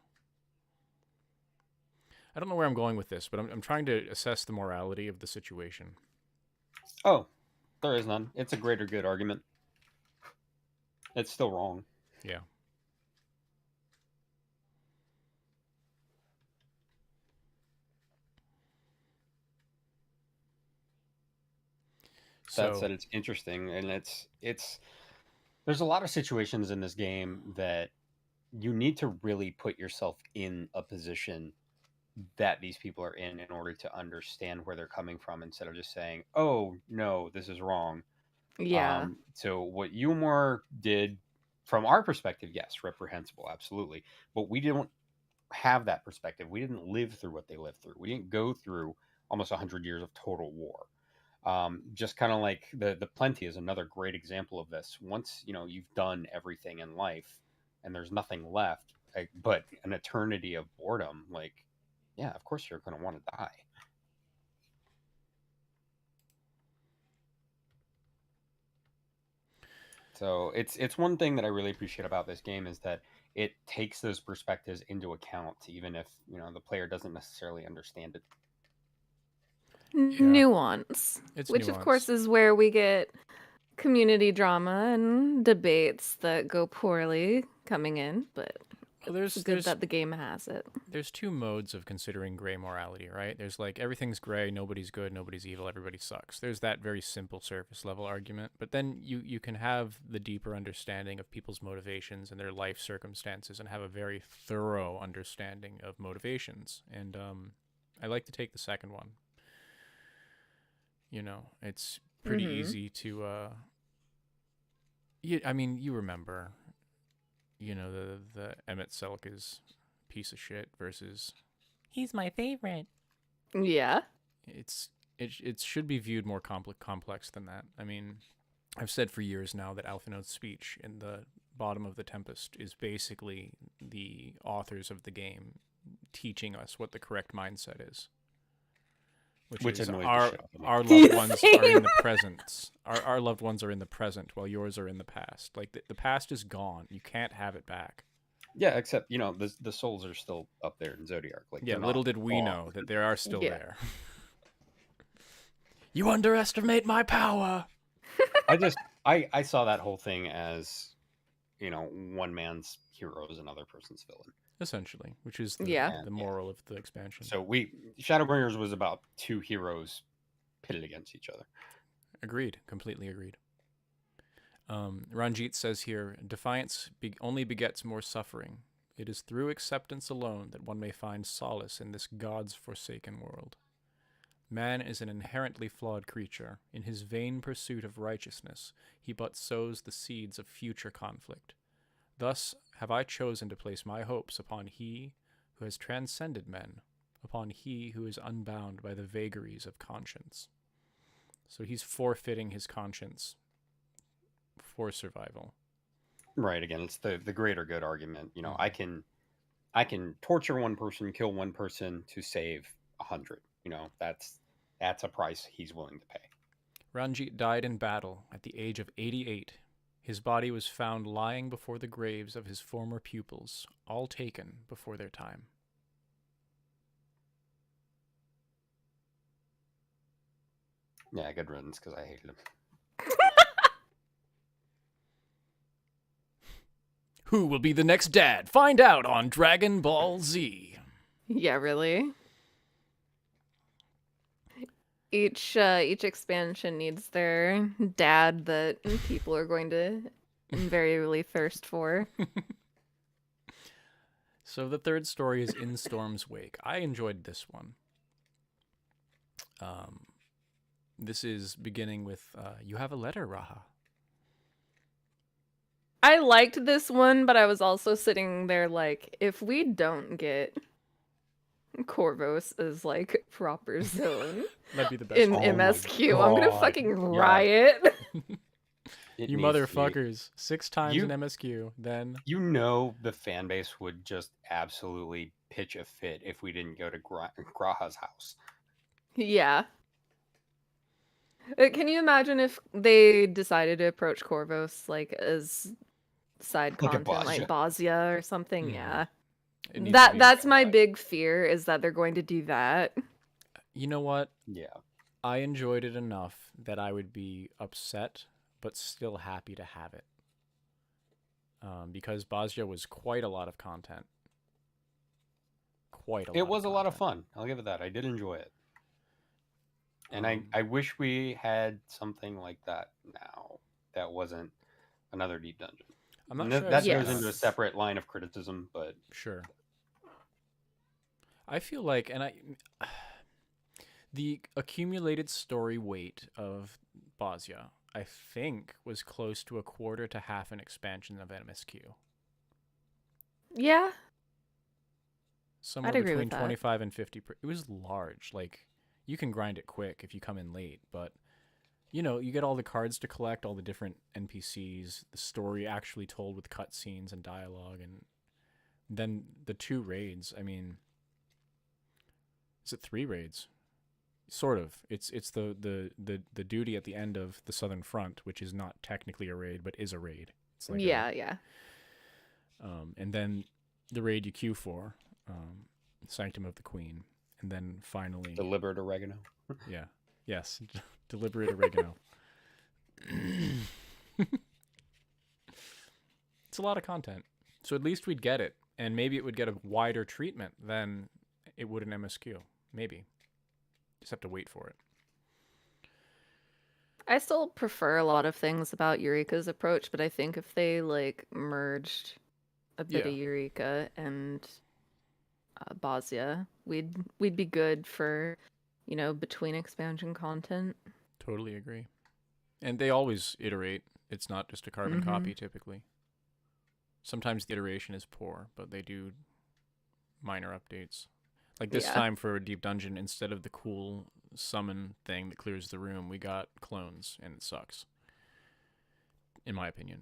I don't know where I'm going with this, but I'm trying to assess the morality of the situation. Oh, there is none. It's a greater good argument. It's still wrong. Yeah. That said, it's interesting, and it's there's a lot of situations in this game that you need to really put yourself in a position that these people are in order to understand where they're coming from, instead of just saying, "Oh no, this is wrong." Yeah. So what Umar did, from our perspective, yes, reprehensible, absolutely, but we don't have that perspective. We didn't live through what they lived through. We didn't go through almost 100 years of total war. Just kind of like the Plenty is another great example of this. Once you've done everything in life and there's nothing left, but an eternity of boredom, like, yeah, of course you're going to want to die. So it's one thing that I really appreciate about this game is that it takes those perspectives into account, even if the player doesn't necessarily understand it. Nuance. It's which nuance. Of course is where we get community drama and debates that go poorly coming in, but it's good that the game has it. There's two modes of considering gray morality, right? There's like everything's gray, nobody's good, nobody's evil, everybody sucks. There's that very simple surface level argument, but then you can have the deeper understanding of people's motivations and their life circumstances and have a very thorough understanding of motivations. And I like to take the second one. It's pretty easy to you remember the Emmett Selka's piece of shit versus he's my favorite. Yeah. It should be viewed more complex than that. I mean, I've said for years now that Alphinaud's speech in the bottom of the Tempest is basically the authors of the game teaching us what the correct mindset is. Which is our loved ones are in the present. Our loved ones are in the present while yours are in the past. Like the past is gone. You can't have it back. Yeah, except the souls are still up there in Zodiac. Like, yeah, little did we know that they are still there. You underestimate my power. I saw that whole thing as one man's hero is another person's villain. Essentially, which is the moral of the expansion. So Shadowbringers was about two heroes pitted against each other. Agreed. Completely agreed. Ranjit says here, defiance only begets more suffering. It is through acceptance alone that one may find solace in this God's forsaken world. Man is an inherently flawed creature. In his vain pursuit of righteousness, he but sows the seeds of future conflict. Thus have I chosen to place my hopes upon he who has transcended men, upon he who is unbound by the vagaries of conscience. So he's forfeiting his conscience for survival. Right, again, it's the greater good argument. I can torture one person, kill one person to save 100. That's a price he's willing to pay. Ranjit died in battle at the age of 88. His body was found lying before the graves of his former pupils, all taken before their time. Yeah, good riddance, because I hated him. Who will be the next dad? Find out on Dragon Ball Z. Yeah, really? Each expansion needs their dad that people are going to invariably thirst for. So the third story is In Storm's Wake. I enjoyed this one. This is beginning with, you have a letter, Raha. I liked this one, but I was also sitting there like, if we don't get Corvos is like proper zone That'd be the best. in one. Oh my MSQ. I'm gonna God. fucking Yeah. riot. It You needs to be. motherfuckers. 6 times You- in MSQ, then You know the fan base would just absolutely pitch a fit if we didn't go to Graha's house. Yeah. Can you imagine if they decided to approach Corvos like as side Like a content, like Bosnia. Bosnia or something? Mhm. Yeah. it needs to be That's my God. big fear is that they're going to do that. You know what? Yeah. I enjoyed it enough that I would be upset, but still happy to have it. Because Bosnia was quite a lot of content. It was a lot of fun. I'll give it that. I did enjoy it. And I wish we had something like that now that wasn't another deep dungeon. I'm not And sure. that Yes. goes into a separate line of criticism, but Sure. I feel like, the accumulated story weight of Bosnia, I think, was close to a quarter to half an expansion of MSQ. Yeah. Somewhere I'd agree between with that. 25 and 50. It was large. Like, you can grind it quick if you come in late, but you get all the cards to collect, all the different NPCs, the story actually told with cutscenes and dialogue, and then the 2 raids. I mean, is it 3 raids? Sort of. It's the duty at the end of the Southern Front, which is not technically a raid, but is a raid. It's like Yeah. and then the raid you queue for, Sanctum of the Queen, and then finally deliberate oregano. Yeah. Yes. Deliberate oregano. It's a lot of content. So at least we'd get it. And maybe it would get a wider treatment than it would in MSQ. Maybe. Just have to wait for it. I still prefer a lot of things about Eureka's approach, but I think if they like merged a bit of Yeah. Eureka and Bosnia, we'd be good for, between expansion content. Totally agree. And they always iterate. It's not just a carbon Mhm. copy, typically. Sometimes the iteration is poor, but they do minor updates. Like this Yeah. time for a deep dungeon, instead of the cool summon thing that clears the room, we got clones, and it sucks. In my opinion.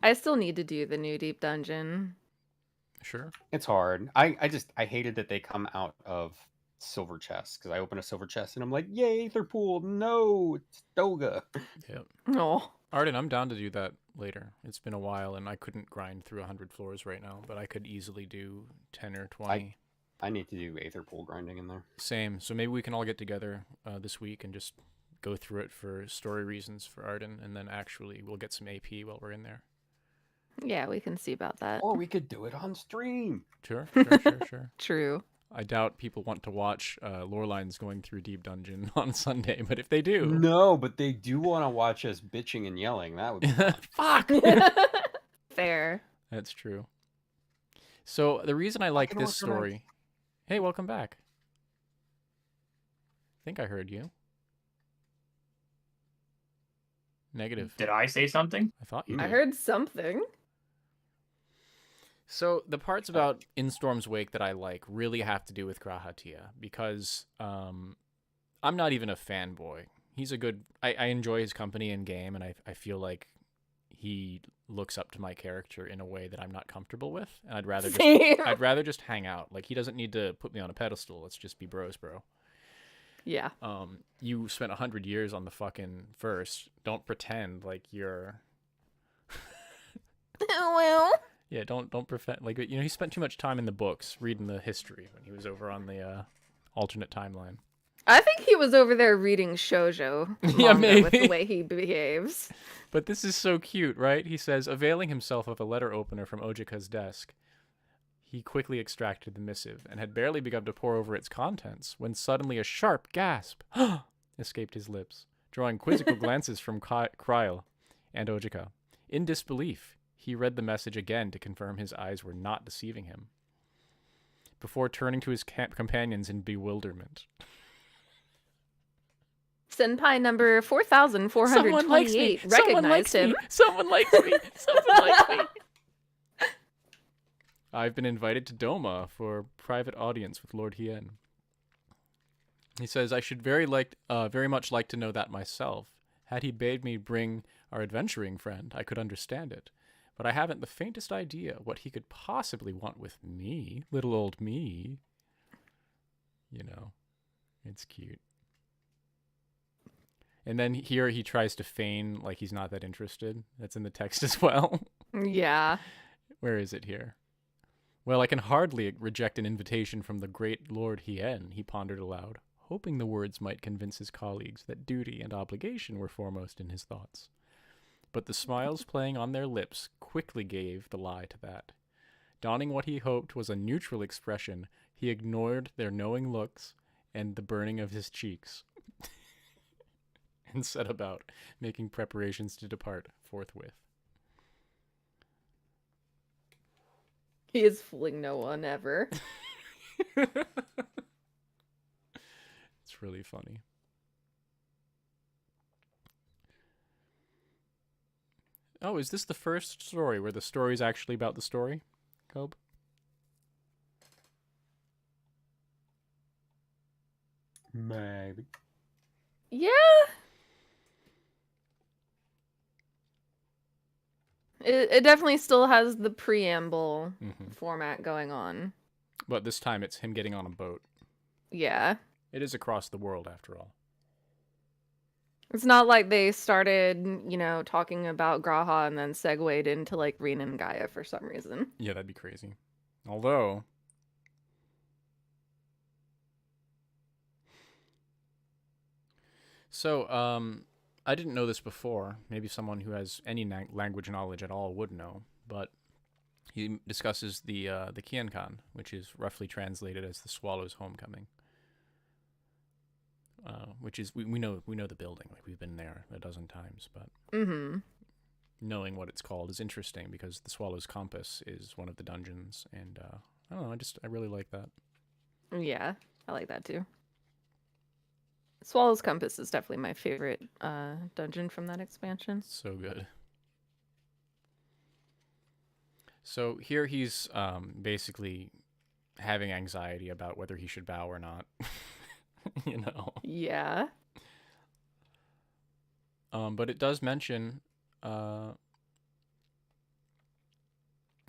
I still need to do the new deep dungeon. Sure. It's hard. I hated that they come out of silver chests because I open a silver chest and I'm like, yay, Aetherpool. No, it's Doga. Yep. Oh, Arden, I'm down to do that later. It's been a while, and I couldn't grind through 100 floors right now, but I could easily do 10 or 20. I need to do Aetherpool grinding in there. Same. So maybe we can all get together this week and just go through it for story reasons for Arden, and then actually we'll get some AP while we're in there. yeah, we can see about that. Or we could do it on stream. Sure. True. I doubt people want to watch Lorelines going through Deep Dungeon on Sunday, but if they do... No, but they do want to watch us bitching and yelling. That would be fun. Fuck! Fair. That's true. So the reason I like Fucking this organized. story... Hey, welcome back. I think I heard you. Negative. Did I say something? I thought you I did. heard something. So the parts about In Storm's Wake that I like really have to do with Grahatia, because I'm not even a fanboy. He's a good... I enjoy his company in game, and I feel like he looks up to my character in a way that I'm not comfortable with, and I'd rather just Same. I'd rather just hang out. Like, he doesn't need to put me on a pedestal. Let's just be bros, bro. Yeah. You spent 100 years on the fucking first. Don't pretend like you're... Well. Yeah, don't pretend like, he spent too much time in the books reading the history when he was over on the alternate timeline. I think he was over there reading shoujo Yeah, manga with maybe. the way he behaves. But this is so cute, right? He says, availing himself of a letter opener from Ojika's desk, he quickly extracted the missive and had barely begun to pore over its contents when suddenly a sharp gasp escaped his lips, drawing quizzical glances from Kryl and Ojika. In disbelief, he read the message again to confirm his eyes were not deceiving him, before turning to his companions in bewilderment. Senpai number 4428 recognized him. Someone likes me. Someone likes me. I've been invited to Doma for a private audience with Lord Hien. He says, I should very much like to know that myself. Had he bade me bring our adventuring friend, I could understand it. But I haven't the faintest idea what he could possibly want with me, little old me. You know, it's cute. And then here he tries to feign like he's not that interested. That's in the text as well. Yeah. Where is it here? Well, I can hardly reject an invitation from the great Lord Hien, he pondered aloud, hoping the words might convince his colleagues that duty and obligation were foremost in his thoughts. But the smiles playing on their lips quickly gave the lie to that. Donning what he hoped was a neutral expression, he ignored their knowing looks and the burning of his cheeks, and set about making preparations to depart forthwith. He is fooling no one ever. It's really funny. Oh, is this the first story where the story is actually about the story, Cobe? Maybe. Yeah. It definitely still has the preamble format going on. But this time it's him getting on a boat. Yeah. It is across the world, after all. It's not like they started, talking about Graha and then segued into, like, Reen and Gaia for some reason. Yeah, that'd be crazy. Although... So, I didn't know this before. Maybe someone who has any language knowledge at all would know. But he discusses the Kiankan, which is roughly translated as the Swallow's Homecoming. Which is we know the building, like we've been there a dozen times, but knowing what it's called is interesting because the Swallow's Compass is one of the dungeons, and I don't know, I really like that. Yeah, I like that too. Swallow's Compass is definitely my favorite dungeon from that expansion. So good. So here he's basically having anxiety about whether he should bow or not. You know. Yeah. But it does mention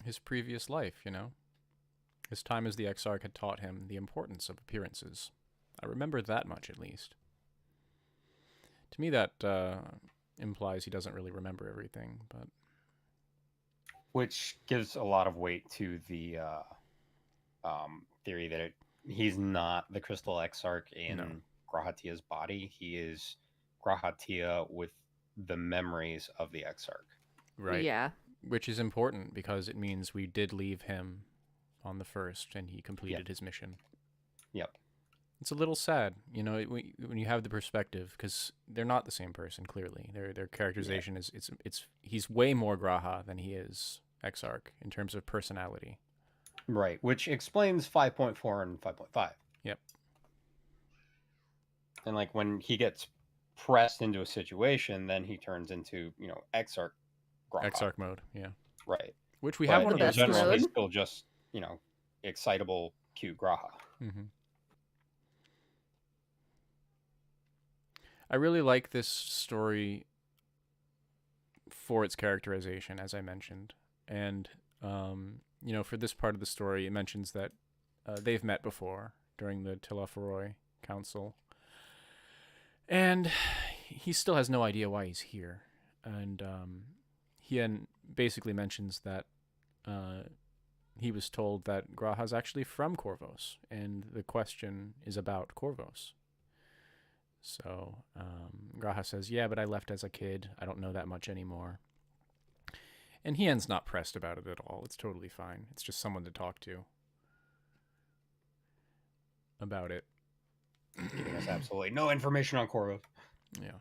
his previous life, you know. His time as the Exarch had taught him the importance of appearances. I remember that much, at least. To me, that implies he doesn't really remember everything, but... Which gives a lot of weight to the theory that he's not the Crystal Exarch in Grahatia's body. He is Grahatia with the memories of the Exarch. Right. Yeah. Which is important because it means we did leave him on the first and he completed his mission. Yep. It's a little sad, you know, when you have the perspective, because they're not the same person. Clearly, their characterization is he's way more Graha than he is Exarch in terms of personality. Right, which explains 5.4 and 5.5. Yep. And like when he gets pressed into a situation, then he turns into Exarch Graha. Exarch mode, yeah. Right. Which we have one of those. In general, mode. he's still just excitable, cute Graha. Mm-hmm. I really like this story for its characterization, as I mentioned. And, for this part of the story, it mentions that they've met before during the Tilaferoi Council. And he still has no idea why he's here. And he basically mentions that he was told that Graha's actually from Corvos, and the question is about Corvos. So Graha says, yeah, but I left as a kid. I don't know that much anymore. And Hien's not pressed about it at all. It's totally fine. It's just someone to talk to about it. Giving us absolutely no information on Corvos. Yeah.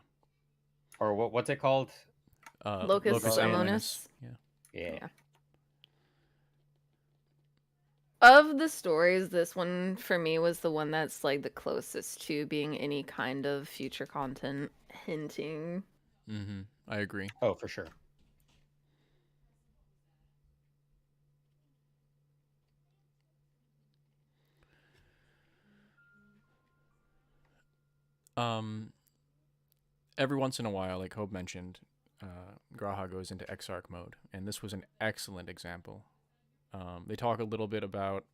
Or what's it called? Locus Amonis. Yeah. Of the stories, this one for me was the one that's like the closest to being any kind of future content hinting. Mm-hmm. I agree. Oh, for sure. every once in a while, like Hope mentioned, Graha goes into Exarch mode, and this was an excellent example. They talk a little bit about...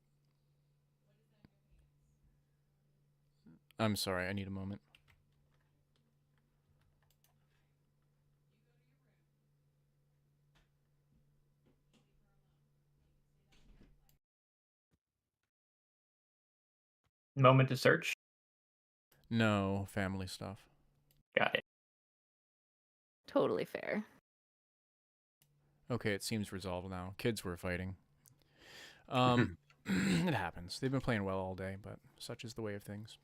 I'm sorry, I need a moment. Moment to search. No, family stuff. Got it. Totally fair. Okay, it seems resolved now. Kids were fighting. It happens. They've been playing well all day, but such is the way of things.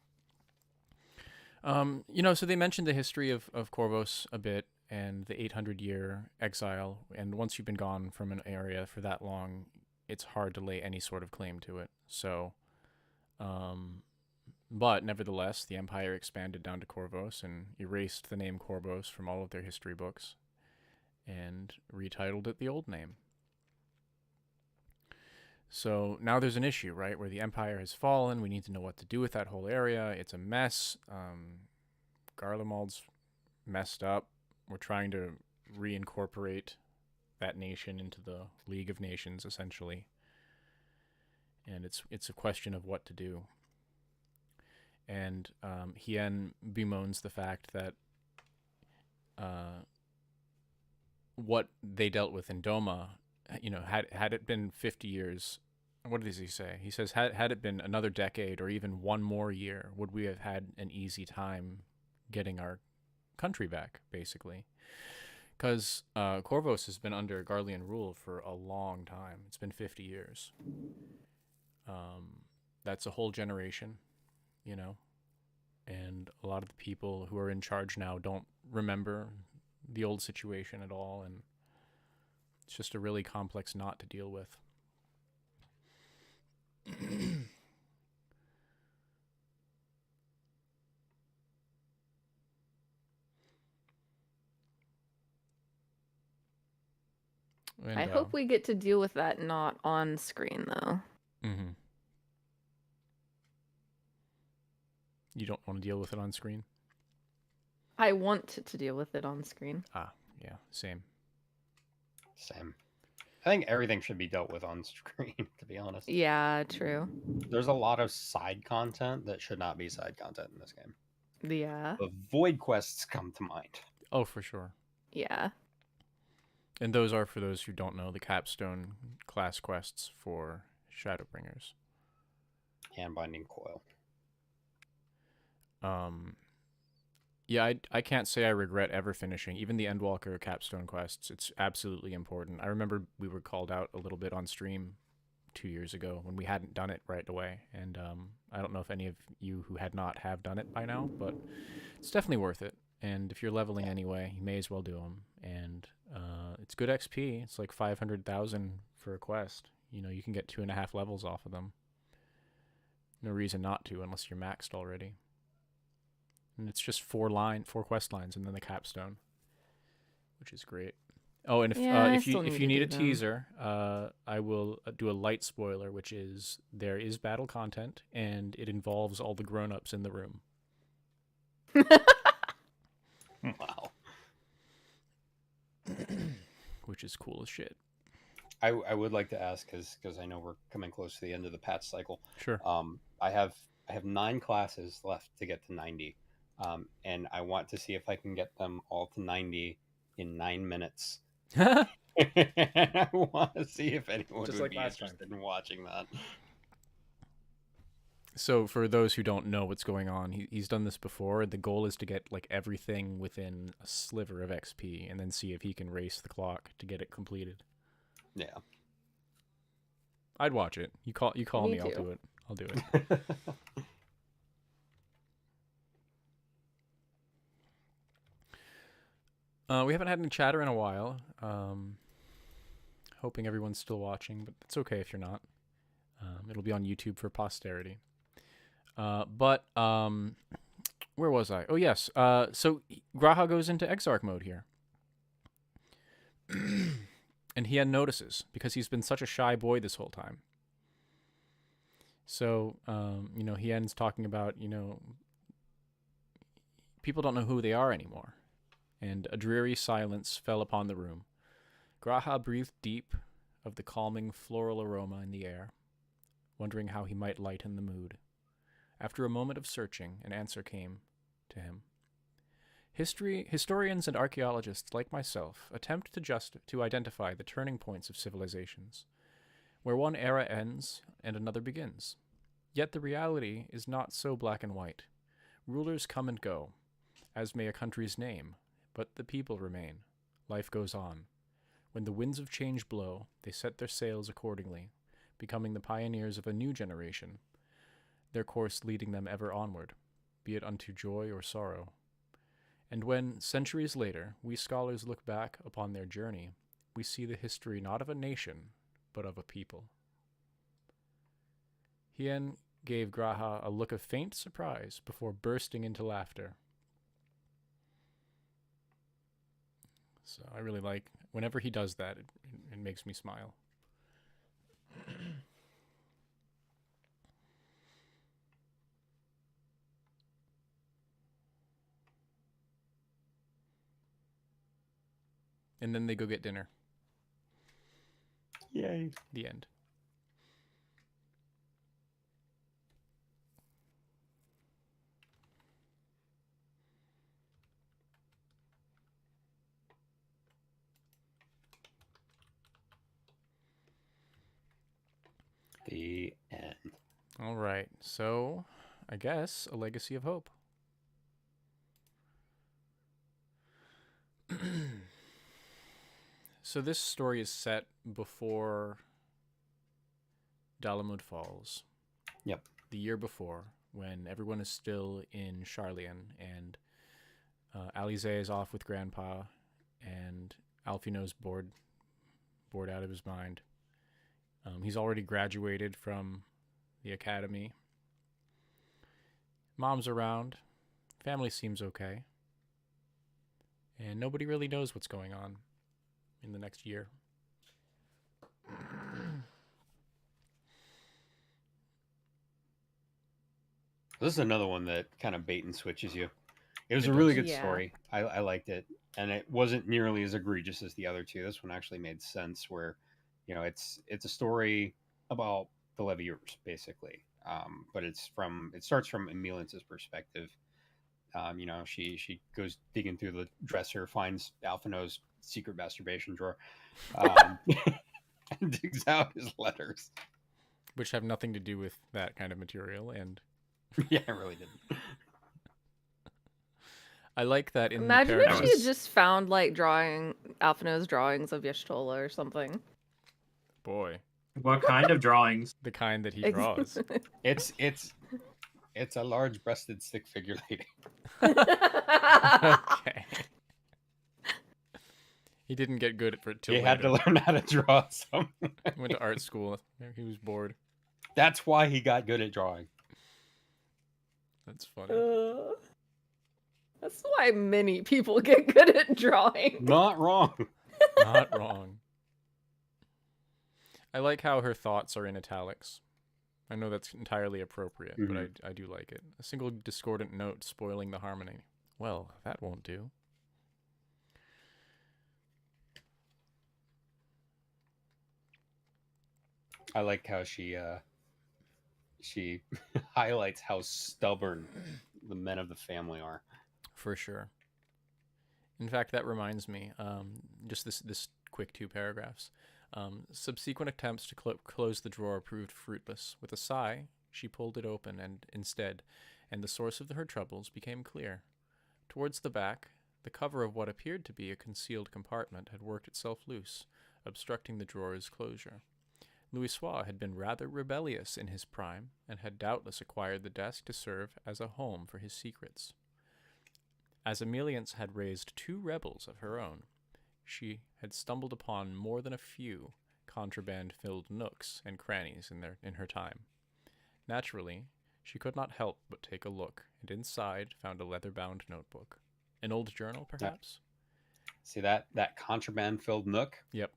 So they mentioned the history of Corvos a bit and the 800-year exile, and once you've been gone from an area for that long, it's hard to lay any sort of claim to it. So, but nevertheless, the Empire expanded down to Corvos and erased the name Corvos from all of their history books and retitled it the old name. So now there's an issue, right, where the Empire has fallen. We need to know what to do with that whole area. It's a mess. Garlemald's messed up. We're trying to reincorporate that nation into the League of Nations, essentially. And it's a question of what to do. And Hien bemoans the fact that what they dealt with in Doma, had it been 50 years, what does he say? He says, had it been another decade or even one more year, would we have had an easy time getting our country back, basically? Because Corvos has been under Garlean rule for a long time. It's been 50 years. That's a whole generation, and a lot of the people who are in charge now don't remember the old situation at all, and it's just a really complex knot to deal with. I hope we get to deal with that not on screen, though. Mm-hmm. You don't want to deal with it on screen? I want to deal with it on screen. Ah, yeah, same. Same. I think everything should be dealt with on screen, to be honest. Yeah, true. There's a lot of side content that should not be side content in this game. Yeah. The void quests come to mind. Oh, for sure. Yeah. And those are, for those who don't know, the capstone class quests for Shadowbringers. And Binding Coil. Yeah, I can't say I regret ever finishing. Even the Endwalker capstone quests, it's absolutely important. I remember we were called out a little bit on stream 2 years ago when we hadn't done it right away. And I don't know if any of you who had not have done it by now, but it's definitely worth it. And if you're leveling anyway, you may as well do them. And it's good XP. It's like 500,000 for a quest. You can get 2.5 levels off of them. No reason not to unless you're maxed already. And it's just 4 quest lines and then the capstone, which is great. Oh, and if you need a teaser, I will do a light spoiler, which is there is battle content and it involves all the grown-ups in the room. Wow. Which is cool as shit. I would like to ask, because I know we're coming close to the end of the patch cycle. Sure. I have 9 classes left to get to 90. And I want to see if I can get them all to 90 in 9 minutes. I want to see if anyone would be interested in watching that. So for those who don't know what's going on, he's done this before. The goal is to get like everything within a sliver of XP and then see if he can race the clock to get it completed. Yeah. I'd watch it. You call me, I'll do it. I'll do it. We haven't had any chatter in a while. Hoping everyone's still watching, but it's okay if you're not. It'll be on YouTube for posterity. But where was I? Oh, yes. So Graha goes into Exarch mode here. And Hien notices, because he's been such a shy boy this whole time. So, Hien's talking about, people don't know who they are anymore, and a dreary silence fell upon the room. Graha breathed deep of the calming floral aroma in the air, wondering how he might lighten the mood. After a moment of searching, an answer came to him. Historians and archaeologists like myself attempt to identify the turning points of civilizations, where one era ends and another begins. Yet the reality is not so black and white. Rulers come and go, as may a country's name, but the people remain. Life goes on. When the winds of change blow, they set their sails accordingly, becoming the pioneers of a new generation, their course leading them ever onward, be it unto joy or sorrow. And when, centuries later, we scholars look back upon their journey, we see the history not of a nation, but of a people. Hien gave Graha a look of faint surprise before bursting into laughter. So I really like, whenever he does that, it makes me smile. And then they go get dinner. Yay. The end. The end. All right. So, I guess a legacy of hope. So this story is set before Dalamud Falls. Yep. The year before, when everyone is still in Charlian, and Alize is off with Grandpa, and Alfino's bored out of his mind. He's already graduated from the academy. Mom's around. Family seems okay. And nobody really knows what's going on in the next year. This is another one that kind of bait and switches you. It was It a really does. good Yeah. story. I liked it. And it wasn't nearly as egregious as the other two. This one actually made sense where, you know, it's a story about the Leviers, basically. But it starts from Emeliance's perspective. You know, she goes digging through the dresser, finds Alphino's secret masturbation drawer, and digs out his letters. Which have nothing to do with that kind of material, and Yeah, it really didn't. I like that in Imagine the if paragraphs. she had just found like Alphino's drawings of Yashtola or something. Boy, What kind of drawings? the kind that he Ex- draws. It's a large-breasted stick figure lady. Okay. He didn't get good at it till He later. had to learn how to draw some. He went to art school. He was bored. That's why he got good at drawing. That's funny. That's why many people get good at drawing. Not wrong. Not wrong. I like how her thoughts are in italics. I know that's entirely appropriate, but I do like it. A single discordant note spoiling the harmony. Well, that won't do. I like how she highlights how stubborn the men of the family are. For sure. In fact, that reminds me, just this quick 2 paragraphs. Subsequent attempts to close the drawer proved fruitless. With a sigh, she pulled it open, and the source of her troubles became clear. Towards the back, the cover of what appeared to be a concealed compartment had worked itself loose, obstructing the drawer's closure. Louisoix had been rather rebellious in his prime, and had doubtless acquired the desk to serve as a home for his secrets. As Emeliance had raised 2 rebels of her own, she had stumbled upon more than a few contraband-filled nooks and crannies in her time. Naturally, she could not help but take a look, and inside found a leather-bound notebook. An old journal, perhaps? See that contraband-filled nook? Yep.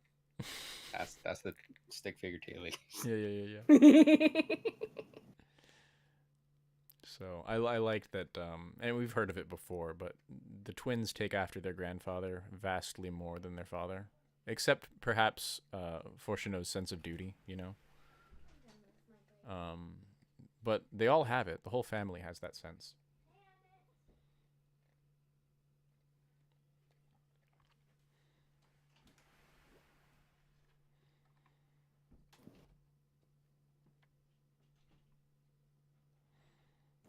That's the stick figure tea lady. Yeah. So I like that, and we've heard of it before, but the twins take after their grandfather vastly more than their father, except perhaps Fortuno's sense of duty, you know. But they all have it. The whole family has that sense.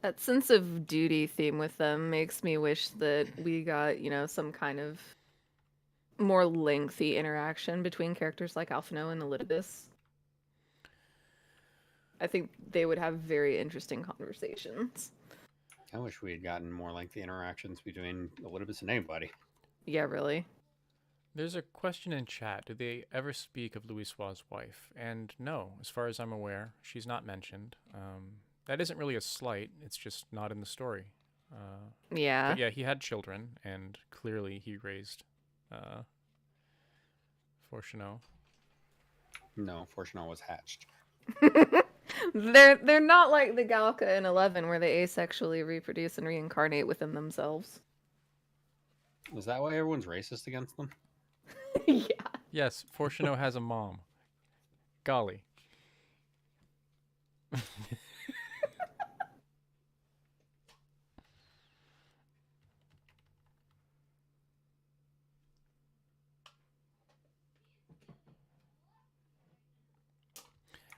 That sense of duty theme with them makes me wish that we got, some kind of more lengthy interaction between characters like Alphino and Elidibus. I think they would have very interesting conversations. I wish we had gotten more lengthy interactions between Elidibus and anybody. Yeah, really. There's a question in chat. Do they ever speak of Louisoix's wife? And no, as far as I'm aware, she's not mentioned. That isn't really a slight. It's just not in the story. Yeah. But yeah, he had children, and clearly he raised Fortuno. No, Fortuno was hatched. They're not like the Galca in 11 where they asexually reproduce and reincarnate within themselves. Is that why everyone's racist against them? Yeah. Yes, Fortuno has a mom. Golly.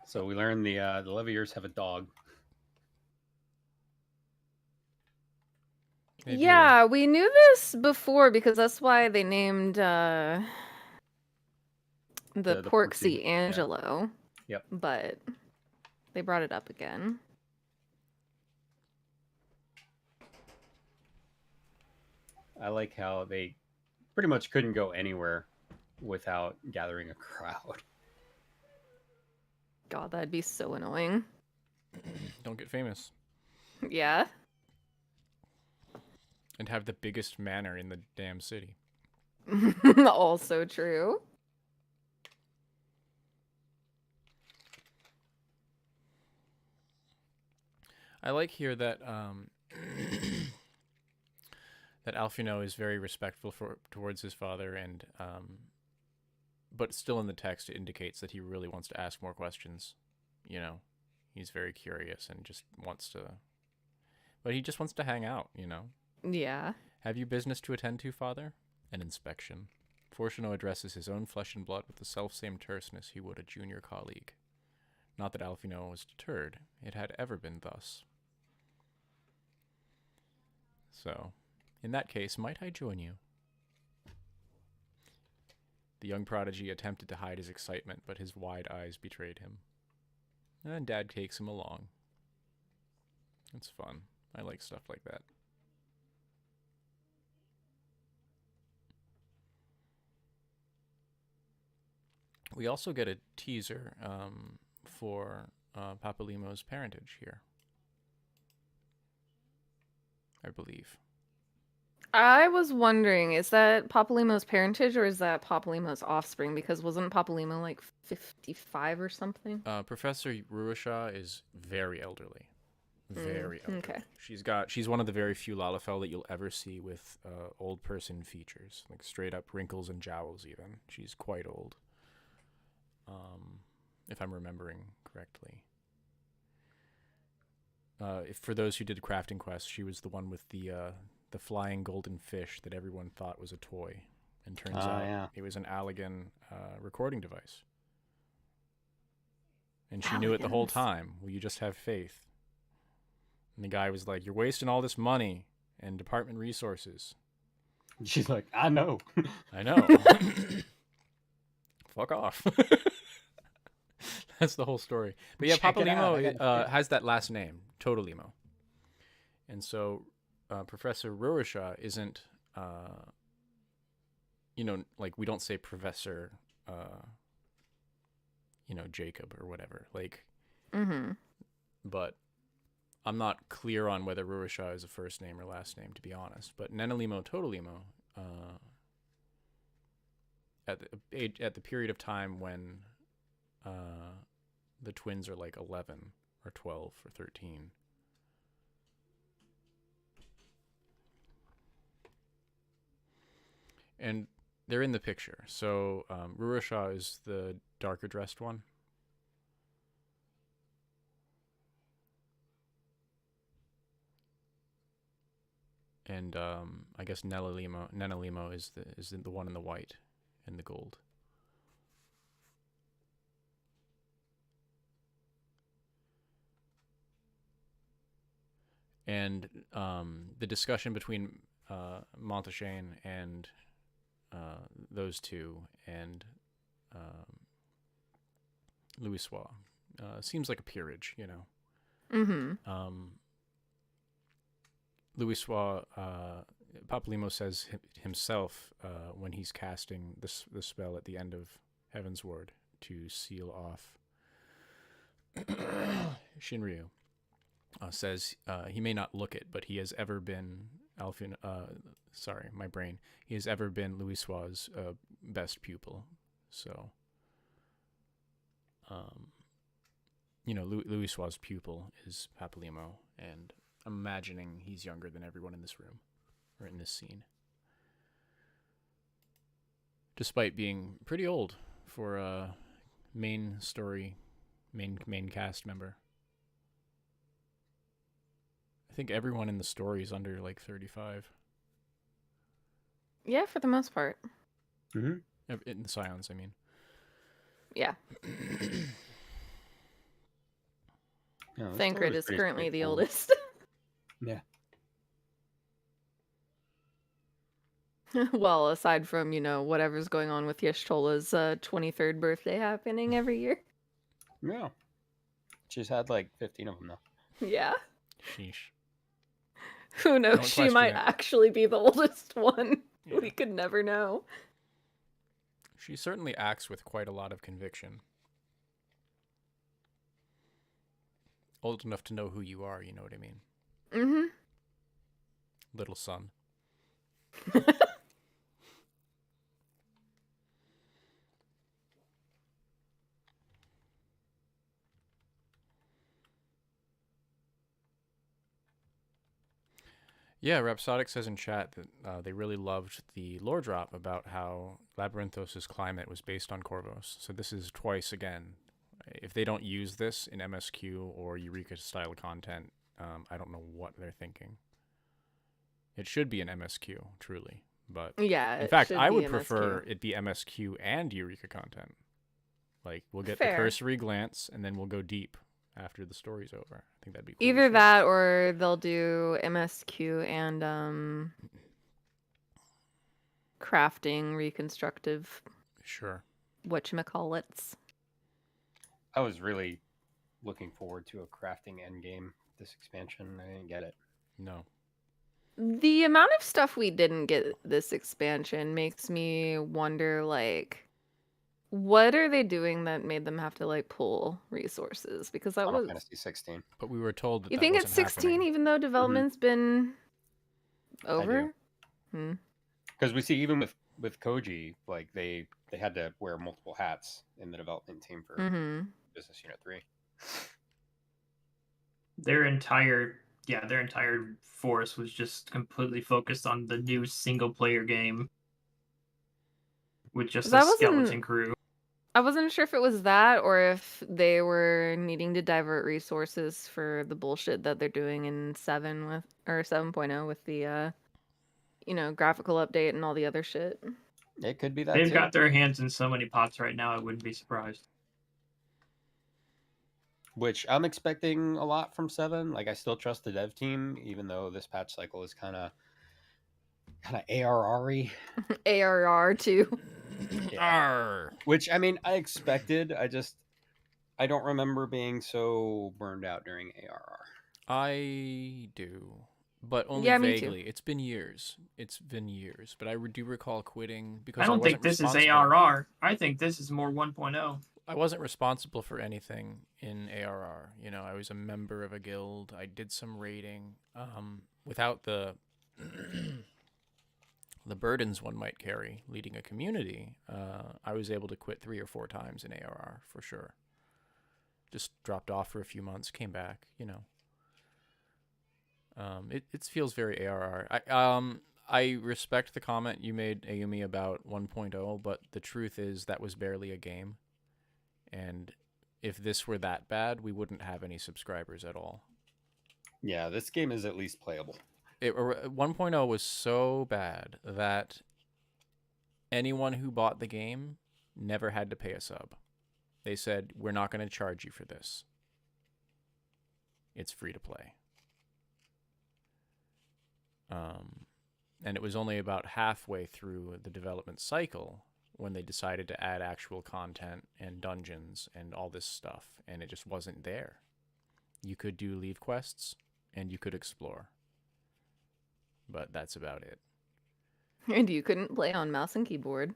So we learned the Leviers have a dog. They do. Yeah, we knew this before because that's why they named the The Porksy Porksy, Angelo. Yep. But they brought it up again. I like how they pretty much couldn't go anywhere without gathering a crowd. God, that'd be so annoying. Don't get famous. Yeah. And have the biggest manor in the damn city. Also true. I like here that that Alphino is very respectful towards his father, and but still in the text it indicates that he really wants to ask more questions. You know, he's very curious and just wants to, but he just wants to hang out. You know. Yeah. Have you business to attend to, father? An inspection. Fortuno addresses his own flesh and blood with the self-same terseness he would a junior colleague. Not that Alphino was deterred. It had ever been thus. So, in that case, might I join you? The young prodigy attempted to hide his excitement, but his wide eyes betrayed him. And Dad takes him along. It's fun. I like stuff like that. We also get a teaser for Papalimo's parentage here, I believe. I was wondering, is that Papalimo's parentage or is that Papalimo's offspring? Because wasn't Papalimo like 55 or something? Professor Ruisha is very elderly. Very elderly. Okay. She's one of the very few Lalafell that you'll ever see with old person features, like straight up wrinkles and jowls even. She's quite old. If I'm remembering correctly. If for those who did Crafting Quest, she was the one with the flying golden fish that everyone thought was a toy, and turns out it was an Allegan recording device. And she knew it the whole time. Well, you just have faith. And the guy was like, "You're wasting all this money and department resources." She's like, I know. I know. Fuck off. That's the whole story. But yeah, Check it out. Papalimo has that last name, Totolimo. And so Professor Rurisha isn't, like we don't say Professor, Jacob or whatever. Like, but I'm not clear on whether Rurisha is a first name or last name, to be honest. But Nenalimo Totolimo, at the period of time when the twins are like 11 or 12 or 13, And they're in the picture. So Rurasha is the darker dressed one. And I guess Nenalimo is the one in the white and the gold. And the discussion between Montachane and those two and Louis Soir seems like a peerage, you know. Mm-hmm. Louis Soir, Papalymo says himself when he's casting the spell at the end of Heaven's Word to seal off Shinryu, says he may not look it, but he has ever been He has ever been Louis Soir's best pupil. So, Louis Soir's pupil is Papalymo, and I'm imagining he's younger than everyone in this room, or in this scene. Despite being pretty old for a main cast member. I think everyone in the story is under like 35. Yeah, for the most part. Mm-hmm. In the Scions, I mean. Yeah. Yeah, this Thancred story is pretty currently the straightforward. oldest. Yeah. Well, aside from, whatever's going on with Yashtola's 23rd birthday happening every year. Yeah. She's had like 15 of them now. Yeah. Sheesh. Who knows? Don't She question might it. actually be the oldest one. Yeah. We could never know. She certainly acts with quite a lot of conviction. Old enough to know who you are, you know what I mean? Mm-hmm. Little son. Yeah, Rhapsodic says in chat that they really loved the lore drop about how Labyrinthos' climate was based on Corvos. So this is twice again. If they don't use this in MSQ or Eureka style content, I don't know what they're thinking. It should be an MSQ, truly. But Yeah. in it fact, should I be would MSQ. prefer it be MSQ and Eureka content. Like, we'll get Fair. the cursory glance, and then we'll go deep after the story's over. I think that'd be cool. Either that or they'll do MSQ and crafting reconstructive Sure. whatchamacallits. I was really looking forward to a crafting endgame this expansion. I didn't get it. No. The amount of stuff we didn't get this expansion makes me wonder, like, what are they doing that made them have to, like, pull resources? Because that Final was... Fantasy 16. But we were told that You that think it's wasn't 16 happening. even though development's been do. over? Because we see even with Koji, like they had to wear multiple hats in the development team for Business Unit 3. Their entire force was just completely focused on the new single player game with just That a wasn't- skeleton crew. I wasn't sure if it was that or if they were needing to divert resources for the bullshit that they're doing in 7.0 with the graphical update and all the other shit. It could be that They've too. got their hands in so many pots right now, I wouldn't be surprised. Which I'm expecting a lot from 7. Like, I still trust the dev team, even though this patch cycle is kind of ARR-y. ARR too. Arr. Which, I mean, I expected. I don't remember being so burned out during ARR. I do, but only Yeah, me too. vaguely. It's been years. But I do recall quitting because I don't think wasn't this is responsible. ARR. I think this is more 1.0. I wasn't responsible for anything in ARR. I was a member of a guild. I did some raiding. Without the the burdens one might carry leading a community, I was able to quit 3 or 4 times in ARR for sure. Just dropped off for a few months, came back. It feels very ARR. I respect the comment you made, Ayumi, about 1.0, but the truth is that was barely a game. And if this were that bad, we wouldn't have any subscribers at all. Yeah, this game is at least playable. 1.0 was so bad that anyone who bought the game never had to pay a sub. They said, we're not going to charge you for this. It's free to play. And it was only about halfway through the development cycle when they decided to add actual content and dungeons and all this stuff, and it just wasn't there. You could do leave quests, and you could explore. But that's about it. And you couldn't play on mouse and keyboard.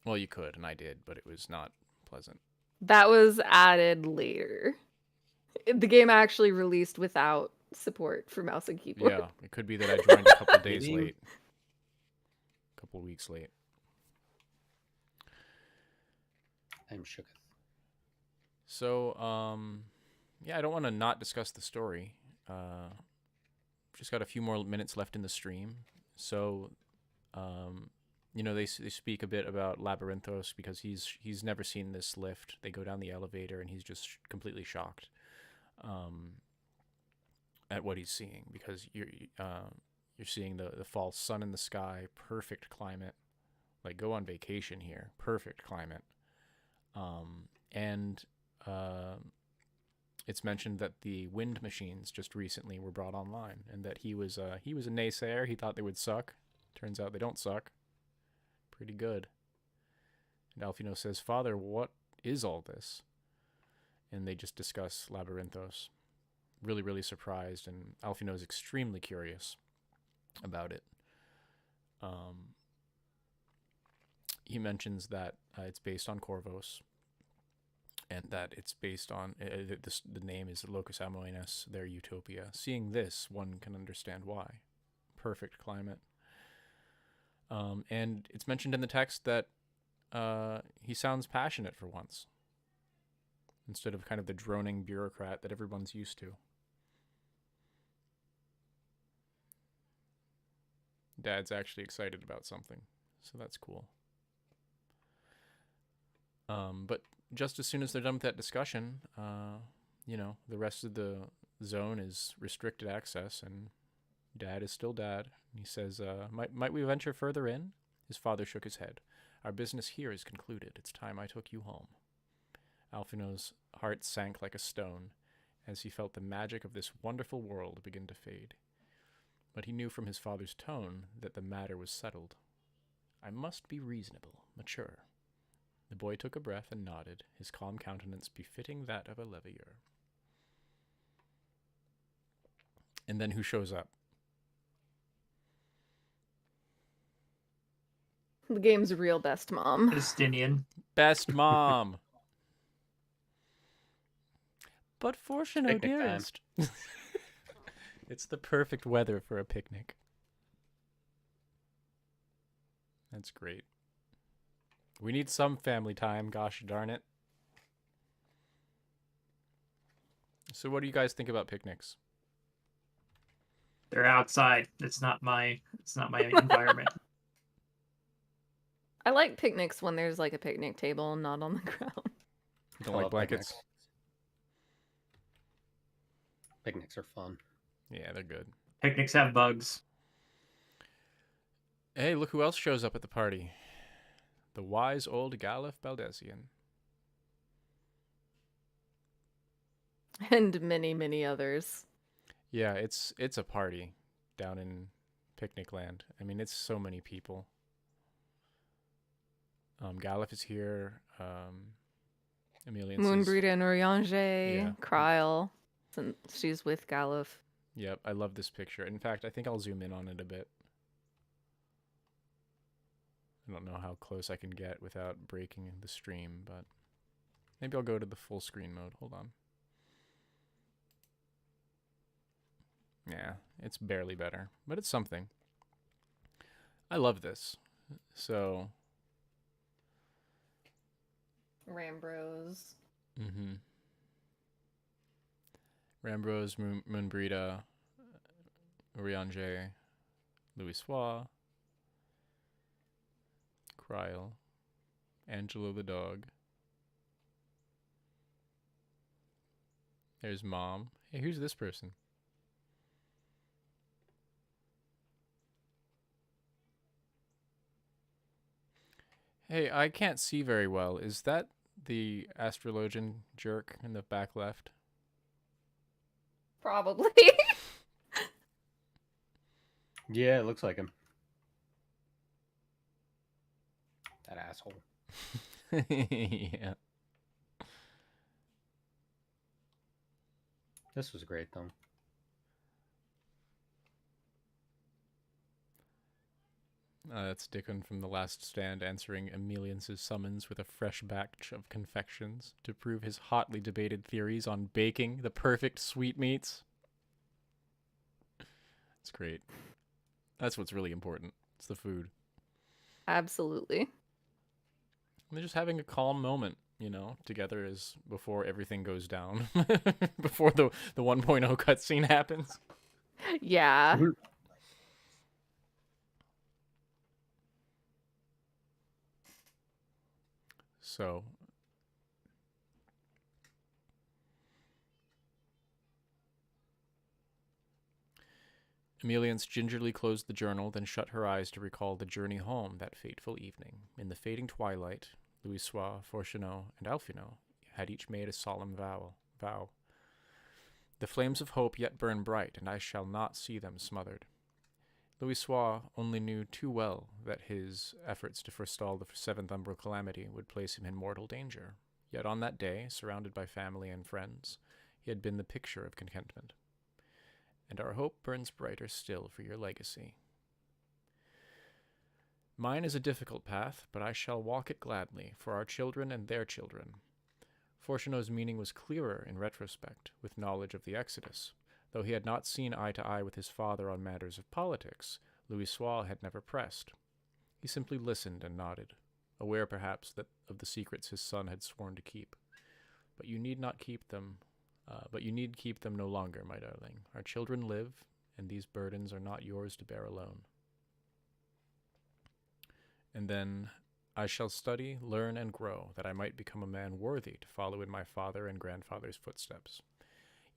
Well, you could, and I did, but it was not pleasant. That was added later. The game actually released without support for mouse and keyboard. Yeah, it could be that I joined a couple days Maybe. late. A couple weeks late. I'm shook. So, yeah, I don't want to not discuss the story. Just got a few more minutes left in the stream. So, you know, they speak a bit about Labyrinthos because he's never seen this lift. They go down the elevator and he's just completely shocked at what he's seeing, because you're seeing the false sun in the sky, perfect climate. Like, go on vacation here, perfect climate. And it's mentioned that the wind machines just recently were brought online, and that he was a naysayer. He thought they would suck. Turns out they don't suck. Pretty good. And Alfino says, "Father, what is all this?" And they just discuss Labyrinthos. Really, really surprised, and Alfino is extremely curious about it. He mentions that it's based on Corvos, and that it's based on the name is Locus Amoenas, their utopia. Seeing this, one can understand why. Perfect climate. And it's mentioned in the text that he sounds passionate for once, instead of kind of the droning bureaucrat that everyone's used to. Dad's actually excited about something, so that's cool. But just as soon as they're done with that discussion, you know, the rest of the zone is restricted access, and Dad is still Dad. He says, might we venture further in? His father shook his head. Our business here is concluded. It's time I took you home. Alfino's heart sank like a stone as he felt the magic of this wonderful world begin to fade. But he knew from his father's tone that the matter was settled. I must be reasonable, mature. The boy took a breath and nodded, his calm countenance befitting that of a leveilleur. And then who shows up? The game's real best mom. Justinian. Best mom! But fortune, oh Picnic time. dearest. It's the perfect weather for a picnic. That's great. We need some family time, gosh darn it. So what do you guys think about picnics? They're outside. It's not my environment. I like picnics when there's like a picnic table and not on the ground. You don't I like love blankets? Picnics are fun. Yeah, they're good. Picnics have bugs. Hey, look who else shows up at the party. The wise old Galif Baldesian. And many, many others. Yeah, it's a party down in Picnic Land. I mean, it's so many people. Galif is here. Emilian says, Moonbreeder and Oriange, Yeah. Kryle, since she's with Galif. Yep, I love this picture. In fact, I think I'll zoom in on it a bit. I don't know how close I can get without breaking the stream, but maybe I'll go to the full screen mode. Hold on. Yeah, it's barely better, but it's something. I love this. So, Rambros. Rambros, Moonbreda, Oriange, Louis Soir, Kryl, Angelo the dog. There's Mom. Hey, who's this person? Hey, I can't see very well. Is that the astrologian jerk in the back left? Probably. Yeah, it looks like him. That asshole. Yeah. This was great, though. That's Dickon from The Last Stand answering Emelian's summons with a fresh batch of confections to prove his hotly debated theories on baking the perfect sweetmeats. It's great. That's what's really important. It's the food. Absolutely. And they're just having a calm moment, you know, together as before everything goes down. Before the 1.0 cutscene happens. Yeah. So Emeliance gingerly closed the journal, then shut her eyes to recall the journey home that fateful evening. In the fading twilight, Louis Soir, Fortuneau, and Alphino had each made a solemn vow. The flames of hope yet burn bright, and I shall not see them smothered. Louis Soir only knew too well that his efforts to forestall the seventh umbral calamity would place him in mortal danger. Yet on that day, surrounded by family and friends, he had been the picture of contentment. And our hope burns brighter still for your legacy. Mine is a difficult path, but I shall walk it gladly, for our children and their children. Fortuneau's meaning was clearer in retrospect, with knowledge of the Exodus. Though he had not seen eye to eye with his father on matters of politics, Louis Soir had never pressed. He simply listened and nodded, aware perhaps of the secrets his son had sworn to keep. But you need keep them no longer, my darling. Our children live, and these burdens are not yours to bear alone. And then, I shall study, learn, and grow, that I might become a man worthy to follow in my father and grandfather's footsteps.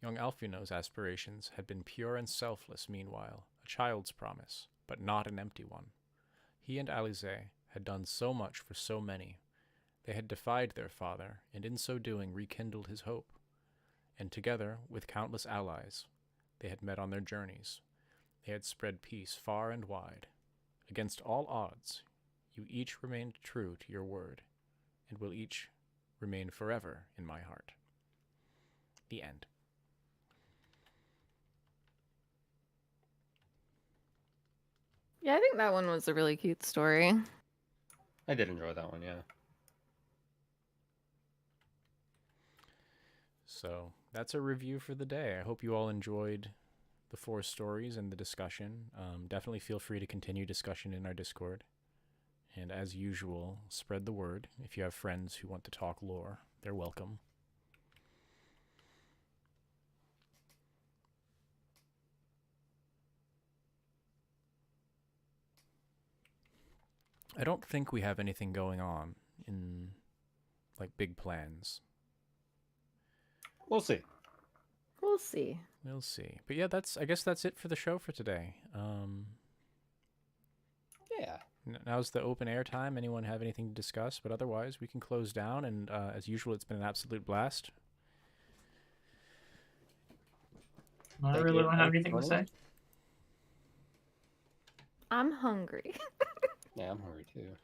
Young Alphino's aspirations had been pure and selfless meanwhile, a child's promise, but not an empty one. He and Alizé had done so much for so many. They had defied their father, and in so doing rekindled his hope. And together, with countless allies, they had met on their journeys. They had spread peace far and wide. Against all odds, you each remained true to your word, and will each remain forever in my heart. The end. Yeah, I think that one was a really cute story. I did enjoy that one, yeah. So that's a review for the day. I hope you all enjoyed the 4 stories and the discussion. Definitely feel free to continue discussion in our Discord. And as usual, spread the word. If you have friends who want to talk lore, they're welcome. I don't think we have anything going on in, like, big plans. We'll see. We'll see. We'll see. But yeah, I guess that's it for the show for today. Yeah. Now's the open air time. Anyone have anything to discuss? But otherwise, we can close down. And as usual, it's been an absolute blast. I really don't have anything to say. I'm hungry. Yeah, I'm hungry too.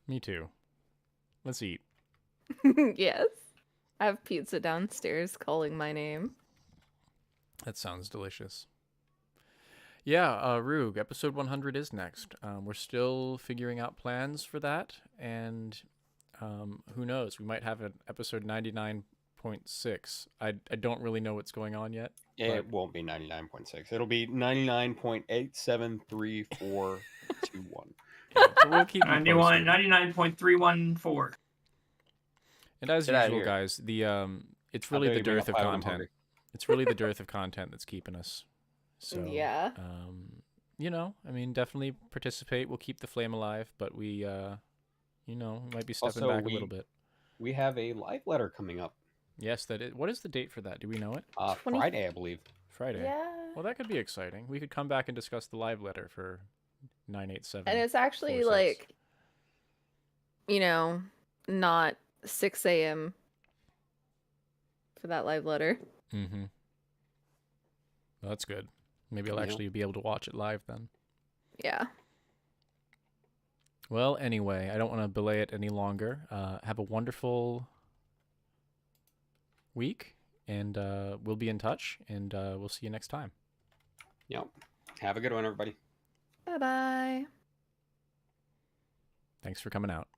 Me too. Let's eat. Yes. I have pizza downstairs calling my name. That sounds delicious. Yeah, Rug, episode 100 is next. We're still figuring out plans for that, and who knows? We might have an episode 99.6. I don't really know what's going on yet. It won't be 99.6. It'll be 99.8734421. Yeah, so we'll keep you 99.314. And as usual, guys, it's really the dearth of content. It's really the dearth of content that's keeping us. So yeah. you know, I mean, definitely participate. We'll keep the flame alive, but we, you know, we might be stepping Also, back a little bit. We have a live letter coming up. Yes, that is. What is the date for that? Do we know it? 20 Friday, I believe. Friday. Yeah. Well, that could be exciting. We could come back and discuss the live letter for 987. And it's actually 46. like, you know, not 6 a.m. for that live letter. Mm-hmm. Well, that's good. Maybe I'll actually be able to watch it live then. Yeah. Well, anyway, I don't want to belay it any longer. Have a wonderful week, and we'll be in touch, and we'll see you next time. Yep. Have a good one, everybody. Bye-bye. Thanks for coming out.